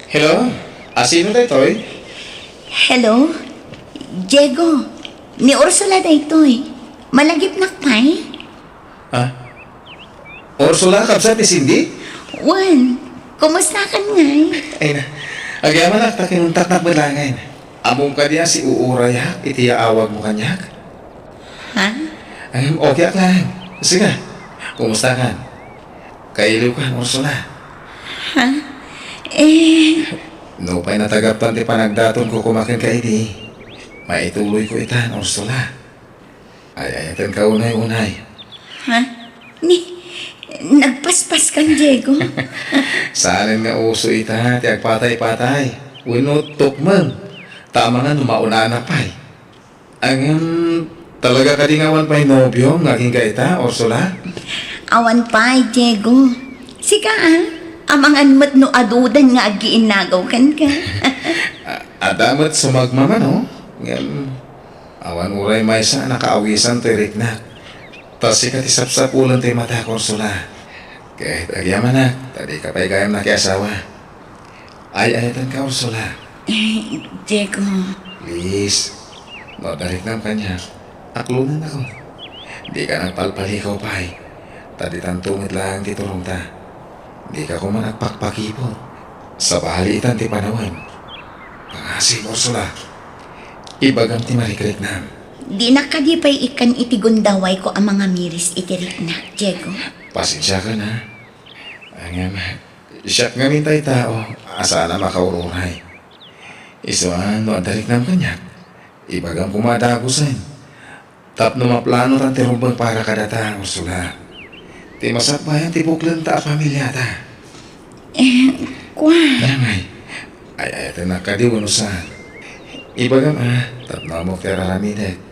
Speaker 6: Hello? Asino da ito'y?
Speaker 5: Hello? Diego, ni Ursula da ito eh. Malagip na pa'y?
Speaker 6: Ursula, kapsa ti Cindy?
Speaker 5: Wan, kumusta ka nga eh?
Speaker 6: Ay na, agyaman ak takin taknak balangay. Among ka diya si Uuraya, iti awag mo kanyak.
Speaker 5: Ha?
Speaker 6: Okay ak lang. Sige, kumusta ka? Kailiw ka, Ursula.
Speaker 5: Ha? Eh,
Speaker 6: No pa'y natagaptan ti panagdaton ko kumakin ka iti. Maituloy ko itan, Ursula. Ay, ayatan ka unay-unay.
Speaker 5: ha? Nagpaspas kang Diego.
Speaker 6: Saanin nga uso ita, ti agpatay-patay. Winutok man. Tama nga numauna na pa'y. Ang talaga kadingawan pa'y nobyo, ngaging ka ita, Ursula?
Speaker 5: Awan pa'y, Diego. Sika amangan mat no adudan nga agiinagaw kan ka.
Speaker 6: Adamat sumagmama, no? Ngam, awan uray may sa nakaawisan ti riknak. Tas ikat isapsapulan ti mata ko, Ursula. Kahit agyaman na, tadi ka pa'y kayam na kiasawa. Ay, ayatan ka, Ursula.
Speaker 5: Diego,
Speaker 6: Please, no dariknam kanya. Aklunan ako. Di ka nagpalpalikaw pa'y. Tadi tantungit lang ti turong ta. Di ka ko managpakpakipot. Sa bahalitan ti panawan. Pangasig, Ursula. Ibagam ti marikrik-nam.
Speaker 5: di nakadipay ikan iti gundaway ko ang mga miris iti rikna, Diego.
Speaker 6: Pasensya ka na. Angam, siyak nga mintay tao. Asa na makaururay. Isuan, no dariknam kanya. Ibagam kumadagusan. Tapno maplano ran ti rumbang para kadata, Ursula. Ti masakbayan ti buklan ta a pamilya ta.
Speaker 5: Kwa,
Speaker 6: Damay. Ay, ito na kadiwanusan. Ibagam tapno mo kaya raraminet.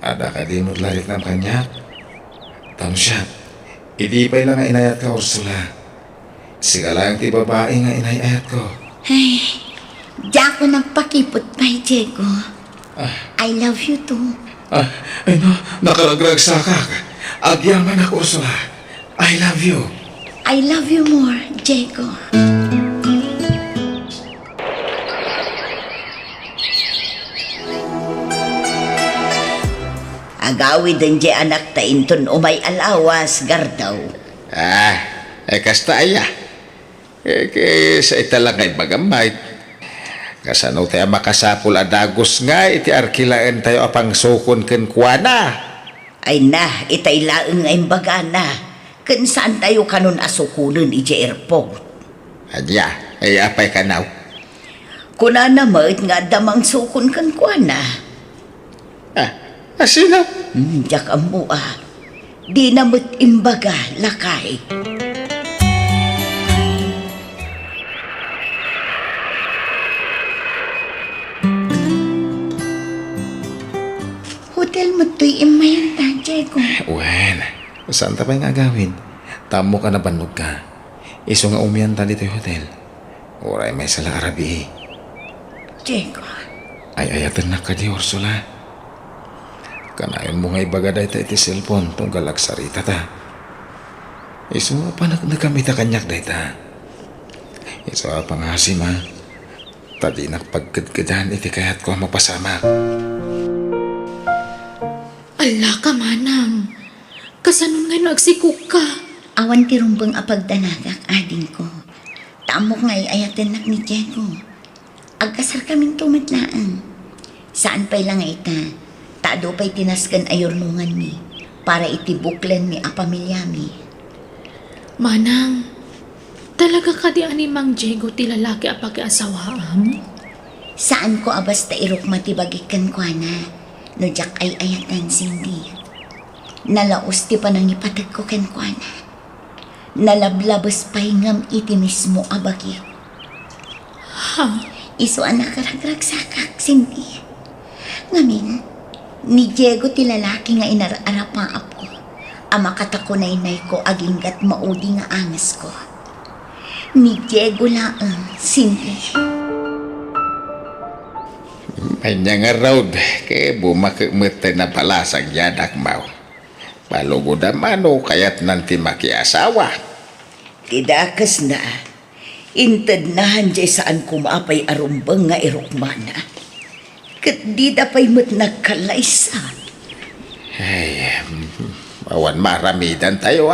Speaker 6: Ada kadimot larik ng kanyak. Tano siya. Idi pa'y lang nga inayat ka, Ursula. Sigalang ti babae nga inayat ko.
Speaker 5: di ako nagpakipot pa'y, Diego. I love you too.
Speaker 6: Ay no, nakaragrag sa kak. Agyaman ako, Ursula. I love you.
Speaker 5: I love you more, Diego.
Speaker 2: Agawid din di anak ta inton umay alawas, gardaw.
Speaker 7: Kasta aya. Kaya sa italang ay bagamay. Kasano tayo makasapul adagos nga, iti arkilaan tayo apang sukon ken kuana.
Speaker 2: Ay na, itay laeng ay bagana. Kan saan tayo kanon asukunan iti airport?
Speaker 7: Adya, ay apay kanaw.
Speaker 2: Kuna na ma't nga damang sukon kan kuana.
Speaker 7: Asino?
Speaker 2: Diyak ang mua. Di na mo't imbaga lakay.
Speaker 5: Hotel mo to'y imayan ta, Diego.
Speaker 6: Wen, saan ta pa yung agawin? Tamo ka na banlog ka. Iso nga umiyan ta dito yung hotel. Oray may sala arabi.
Speaker 2: Diego,
Speaker 6: Ay ayatan na ka di Ursula. Kanayon mo nga ibagaday ta iti cellphone tunggal agsarita ta. Iso nga pa nagkamita kanyak day ta. Iso nga pangasim ha. Tadi nakpagkadkadan iti kayat ko mapasama.
Speaker 8: Ala ka, manang. Kasanon nga nagsikuk ka.
Speaker 5: Awan ti rumbang apagdanagak, ading ko. Tamok nga'y ayaten nak ni Diego. Agkasar kaming tumatlaan. Saan pa'y lang ita? Tado pa'y tinaskan ayornungan mi. Para itibuklan mi a pamilyami.
Speaker 8: Manang, talaga ka di ani Mang Diego ti lalaki a pag-asawaan?
Speaker 5: Saan ko abas ta irok matibagikan ko na? No jak ay ayatan sindi. Nalaos ti panang ipatag ko ken ko na. Nalablabas pa'y ngam iti mismo abagi.
Speaker 8: Ha?
Speaker 5: Iso anak karagrag sakak sindi. Ngamin, ni Diego ti lalaki nga inararapaap ko. Ama katakunaynay ko aginggat maudi nga angas ko. Ni Diego laang sindi.
Speaker 7: May nga road, kaya bumakimit na palasang yadak mau. Palugod mano kaya't nanti makiasawa.
Speaker 2: tidakas na. Inted nahan jay saan kumapay arumbang nga irukmana. Kat di da pa'y mat nagkalaysa.
Speaker 7: Ay, awan maramidan tayo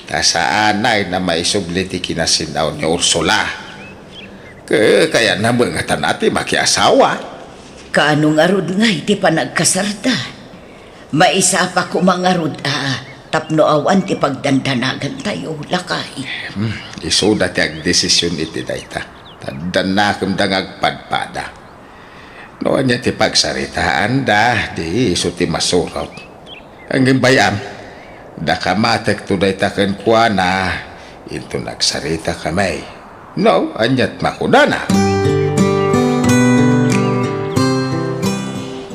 Speaker 7: Ta saanay na maisubliti kinasinaw ni Ursula. Kaya naman nga tanati makiasawa.
Speaker 2: Kaano nga rod nga iti pa nagkasarta. Maisa pa ko mga rod tapno awan ti pagdandanagan tayo lakay.
Speaker 7: Iso dati ang desisyon iti dayta. Taddan na kung dangagpadpada. Noon niya ti pagsaritaan da, di iso ti masurot. Ang gimbayam, da kamatek to dayta ken kuana, into nagsarita kamay. No, anyat makudana.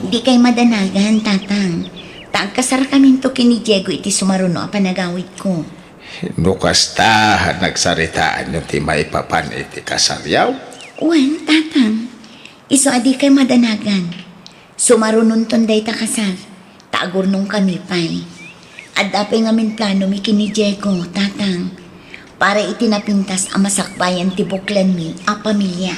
Speaker 5: Di kay madanagan, tatang. Tagkasar kami to kini Diego iti sumaruno a panagawid ko.
Speaker 7: No kasta nagsaritaan yung ti maipapan iti kasaryaw.
Speaker 5: Wen, tatang. Iso adi kay madanagan. Sumarunon tonday ta kasar. Tagur nung kami pay. At dapay ngamin plano mi kini Diego, tatang. Para itinapintas ang masakbayan ti buklan mi a pamilya.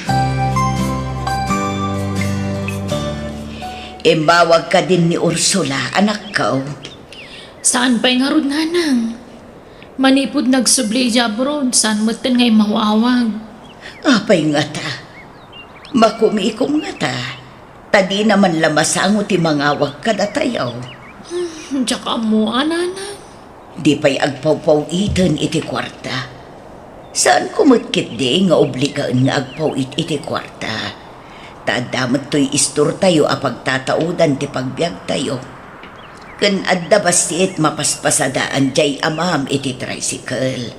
Speaker 2: Imbawag ka din ni Ursula, anak ka.
Speaker 8: Saan pa'y nga rod nga nang? Manipod nagsubli jabron, saan moten nga'y mawawag?
Speaker 2: Apay nga ta. Makumikom nga ta. Tadi naman lamasango ti mangawag ka datayaw.
Speaker 8: Tsaka mo, anana.
Speaker 2: Di pa'y agpaw-paw-itan iti kwarta. Saan kumutkit di nga obligaan nga agpaw-it iti kwarta? Tadamat to'y istor tayo a pagtataudan ti pagbiag tayo. Kan adda basit mapaspasadaan jay amam iti tricycle.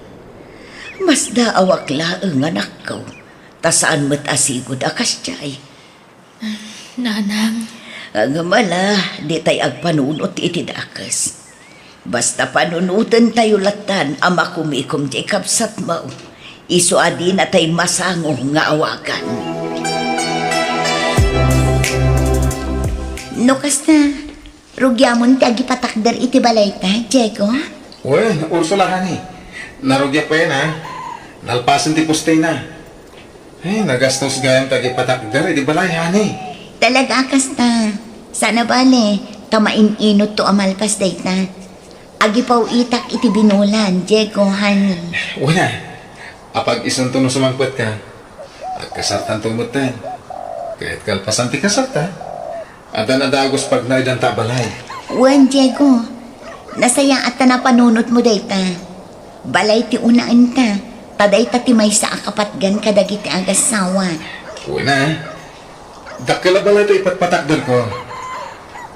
Speaker 2: Mas daawak laeng anak ko. Tasaan mo't asigod akas jay.
Speaker 8: Nanang,
Speaker 2: Ang mala, di tay agpanunot iti dakas. Basta panunutan tayo latan ama kumikom jay kapsat mo. Iso adi na tay masango nga awagan.
Speaker 5: No kasta, rugyamon ti agipatakder iti balay ta, Diego.
Speaker 6: Wen, Ursula ka ni. Narugya pa yan ha. Nalpasan ti postay na. Nagastos gayang tagipatakder, di balay, hani.
Speaker 5: Talaga kasta. Sana bale, tamain inot to amalpas dayta. Agi paw itak iti binulan, Diego, honey.
Speaker 6: Wala. Apag isang tunong sumangpot ka, agkasartan tumutan. Kahit kalpasan ti kasarta. At nadagos pag naidan tabalay.
Speaker 5: Wan, Diego. Nasaya at na panunot mo dayta. Balay ti unaan ta. Taday ta ti may sa akapatgan kadagiti agasawa.
Speaker 6: Una, dakala balay ito ipatpatakdal ko.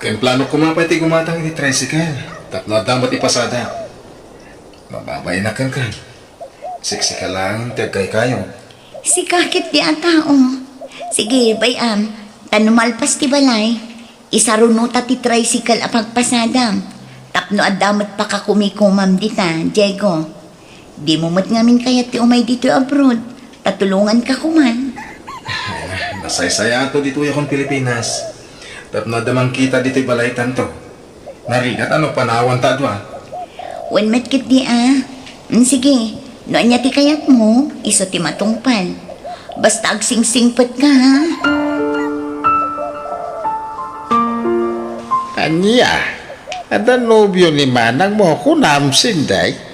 Speaker 6: Kaya plano kumapay ti gumatang iti tricycle. Tapno damat ipasada. Mababay na kan. Siksi ka lang, tegay kayo.
Speaker 5: Si kakit di tao. Sige, bayam. Tanumalpas ti balay. Isarunuta ti tricycle apagpasada. Tapno adamat pa ka kumikumam dita, Diego. Di mo mat ngamin kaya ti umay dito abroad. Tatulungan ka kuman.
Speaker 6: Nasaysaya ato dito yakon Pilipinas. Tapno damang kita dito'y balay tanto. Narigat ano panawan ta adwa.
Speaker 5: Wan matkit di sige, noan niya ti kayat mo, iso ti matungpal. Basta agsingsingpat ka ha.
Speaker 7: Anya, ada nobyo ni Manang mo ko namsin day.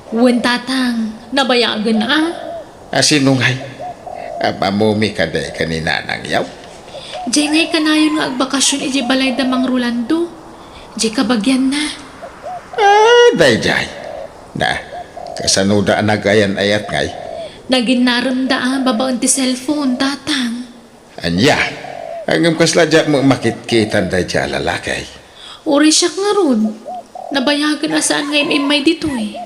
Speaker 1: Wen tatang, nabayagan na
Speaker 7: Asinungay, mamumi ka day kanina nang yaw.
Speaker 1: Diyan ngay kanayon nga agbakasyon iji balay damang Rolando. Diyan kabagyan na.
Speaker 7: Day jay. Na, kasanuda nagayan ayat ngay.
Speaker 1: Naging naramdaan babaon ti cellphone, tatang.
Speaker 7: Anya, hanggang kasladya mo makitkitan day jay lalakay.
Speaker 1: Uri siya nga ron. Nabayagan na saan ngayon imay dito eh.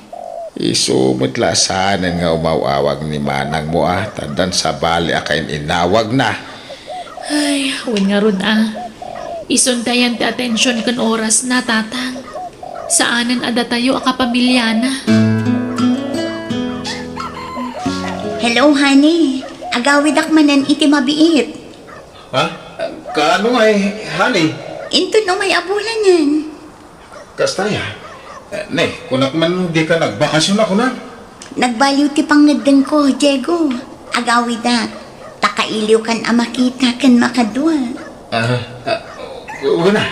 Speaker 7: Isumutlasanan nga umawawag ni Manang mo tandan sa bali akayin inawag na.
Speaker 1: Ay, wen nga ron Isundayan ti atensyon kan oras na, tatang. Saanan ada tayo akapamilya na.
Speaker 5: Hello, honey. Agawid akmanan iti mabiit.
Speaker 6: Ha? Kaano nga honey?
Speaker 5: Into no may abulan yan.
Speaker 6: Kastaya. Ne, kunak man di ka nagbakasyon ako na.
Speaker 5: Nagbaliw ti pangadeng ko, Diego. Agawid takailiw kan amakita kan makadwa.
Speaker 6: Una.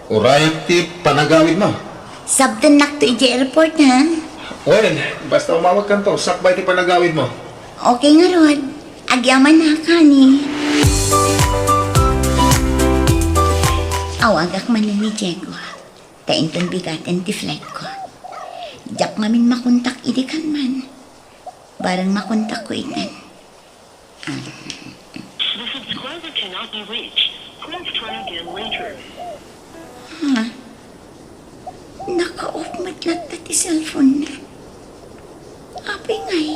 Speaker 6: Uray ti panagawid mo.
Speaker 5: Sabdan nak to iji airport ha.
Speaker 6: Well, basta umawag kan to, sakbay ti panagawid mo.
Speaker 5: Okay nga Rod. Agyaman na ka ni. Awagak man ni Diego. Tainton bigaten ti flight ko. Jak ngamin makontak idi kan man. Barang makontak ko itan.
Speaker 9: The subscriber cannot be reached. Please try again later.
Speaker 5: Naka-off matlat na ti cellphone na. Apay ngay.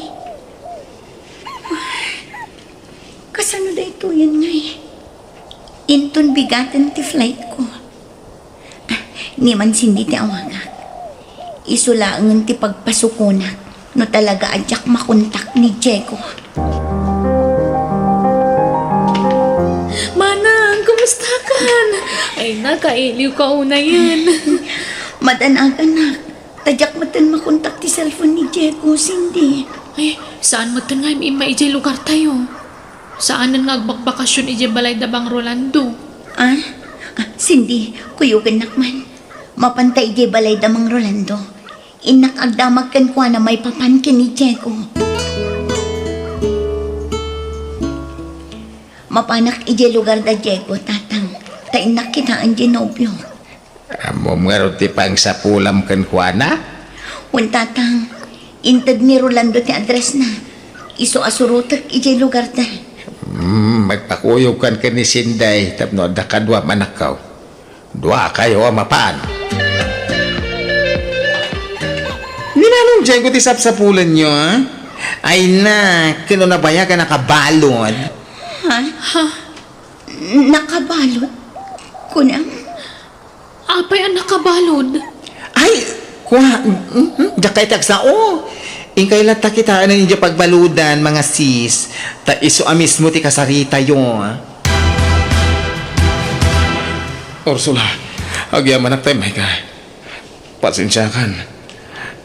Speaker 5: Kasano da ito yan ngay? Inton bigaten ti flight ko. Ni man sindi ti awagak. Isulaangan ti pagpasukunak no talaga adyak makontak ni Diego.
Speaker 1: Manang, kumusta kan? Ay, nakailiw ka una yan.
Speaker 5: Madan-aganak. Tadyak matan makontak ti cellphone ni Diego, Cindy.
Speaker 1: Ay, saan mo nga ima iji lugar tayo? Saanan nga agbakbakasyon iji balay dabang Rolando?
Speaker 5: Cindy, kuyugan nakman. Mapantay di balay damang Rolando. Inak agdamag kan kwa na may papankin ni Diego. Mapanak ije lugar da Diego, tatang. Tainak kitaan di nobyo.
Speaker 7: Amo nga ti pang sapulam kan kwa na?
Speaker 5: Wan tatang, intad ni Rolando ti address na. Iso asurutak ije lugar da.
Speaker 7: Magpakuyog kan ni Sinday tapno da kadwa manakaw. Dua kayo mapaan. Ninanong dyan ko ti sapsapulan nyo, Ay na, kino na baya ka nakabalon?
Speaker 5: Nakabalot? Kunang?
Speaker 1: Apay ang nakabalod.
Speaker 7: Ay, kuha, jakay tagsao. Ingkay lata kita na ninyo pagbaludan, mga sis. Ta iso amis mo ti kasarita yun. Ursula, agyaman na tayo, ka. Pasensya kan.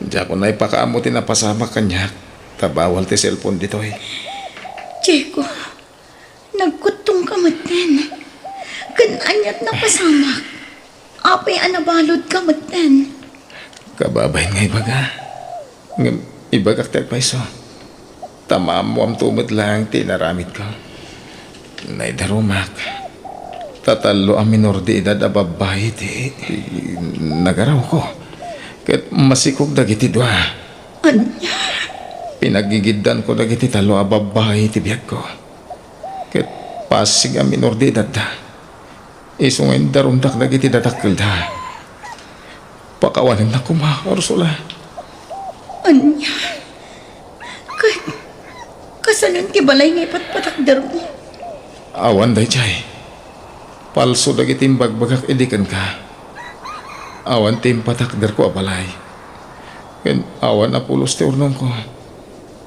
Speaker 6: Diyan ko na ipakaamo tinapasama kanya. Tabawal ti cellphone dito eh.
Speaker 5: Diego, nagkutong ka maten. Kananyat na pasama. Apay anabalod ka maten.
Speaker 6: Kababay nga ibaga. Ngam ibagak tayo pa iso. Tama mo ang tumot lang tinaramid ko. Naidarumak. Tatalo ang minor de edad a babae ti nagaraw ko. Ket masikog dagiti dua.
Speaker 5: Anya?
Speaker 6: Pinagigiddan ko dagiti talo a babae ti biyag ko. Ket pasig ang minor de edad da. Isungin darundak dagiti datakkel da. Pakawanin na kuma, Ursula.
Speaker 5: Anya? Kasalan ti balay nga ipatpatakdar mo.
Speaker 6: Awan day chay. Palso dagiti bagbagak edikan ka. Awan tim patakder ko abalay. Ken awan na pulos ti urnong ko.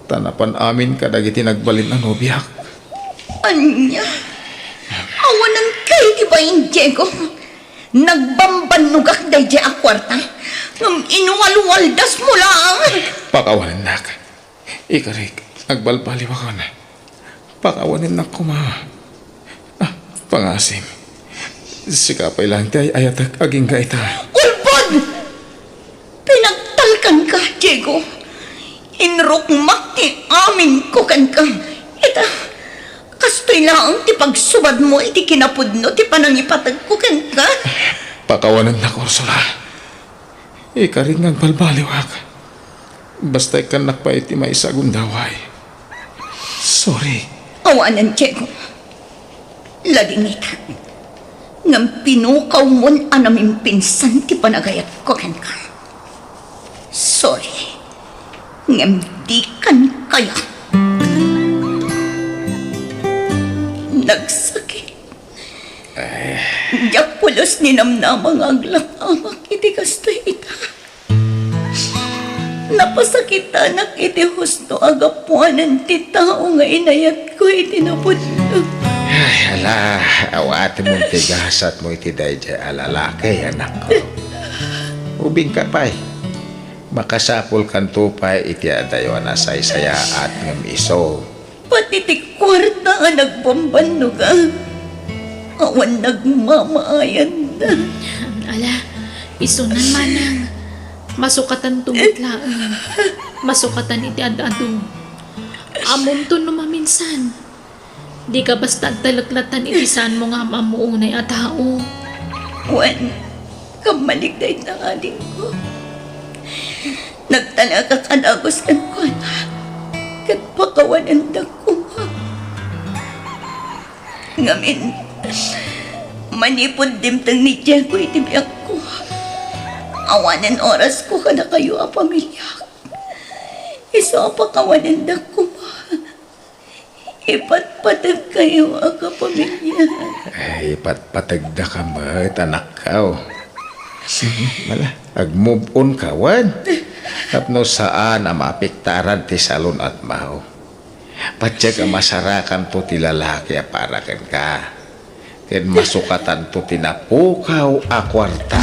Speaker 6: Tanapan amin ka dagiti nagbalin na nobiyak.
Speaker 5: Anya? Awanan kay di ba yung Diego? Nagbambanugak day di akwarta. Ngam inuwaluwaldas mo lang.
Speaker 6: Pakawanin nak. Ikarik. Agbalbaliw ako na. Pakawanin na ko, ma. Pangasim. Sikapay lang tayo ayatak aging gaita.
Speaker 5: Ulpod! Pinagtalkan ka, Diego. Inrukmak ti amin ko kan ka. Ita, kastoy lang ti pagsubad mo iti kinapudno ti panangipatag ko kan ka.
Speaker 6: Pakawanin na ko, Ursula. Ikaring agbalbaliw ako. Basta'y kanak pa iti may sagundaway. Sorry.
Speaker 5: Awanan, Diego. Ladingita. Ngam pinukaw mon anaming pinsan ti panagayat ko kan ka. Sorry. Ngam di kan kaya. Nagsakit. Diyak pulos ni namnamang aglak-amak iti kastoy ita. Napasakitan iti husto agapuanan ti tao nga inayat ko iti napudno.
Speaker 7: Ay, ala, awati mong tigasat mo iti dayjay alalaki, anak ko. Ubing ka pa'y. Makasapul kan tupay iti adayo na saysaya at ngam iso.
Speaker 5: Pati ti kwarta nga nagbambano ka. Awan nagmamaayan na.
Speaker 1: Ala, isunan manang. Masukatan tumutlaan. Masukatan iti ad-ado. Amom to numaminsan. Di ka basta talaklatan itisan mo nga mamuunay at tao.
Speaker 5: Juan, kamaligday na aling ko. Nagtalaga ka dagos kan ko na. Kat pakawanan da ko nga. Ngamin, manipod dimtang ni Diego iti biyak ko. Awanan oras ko ka na kayo a pamilya. Isa pakawanan da ko ma. Ipatpatag kayo a kapamilya.
Speaker 7: Ay, patpatagda ka mat, anak ka. Mala, ag-move on ka, wan. Tapno saan ang mapiktaran ti salon at maho. Patsya ka masarakan to ti lalaki a para kan ka. Ken masukatan to tinapukaw a kwarta.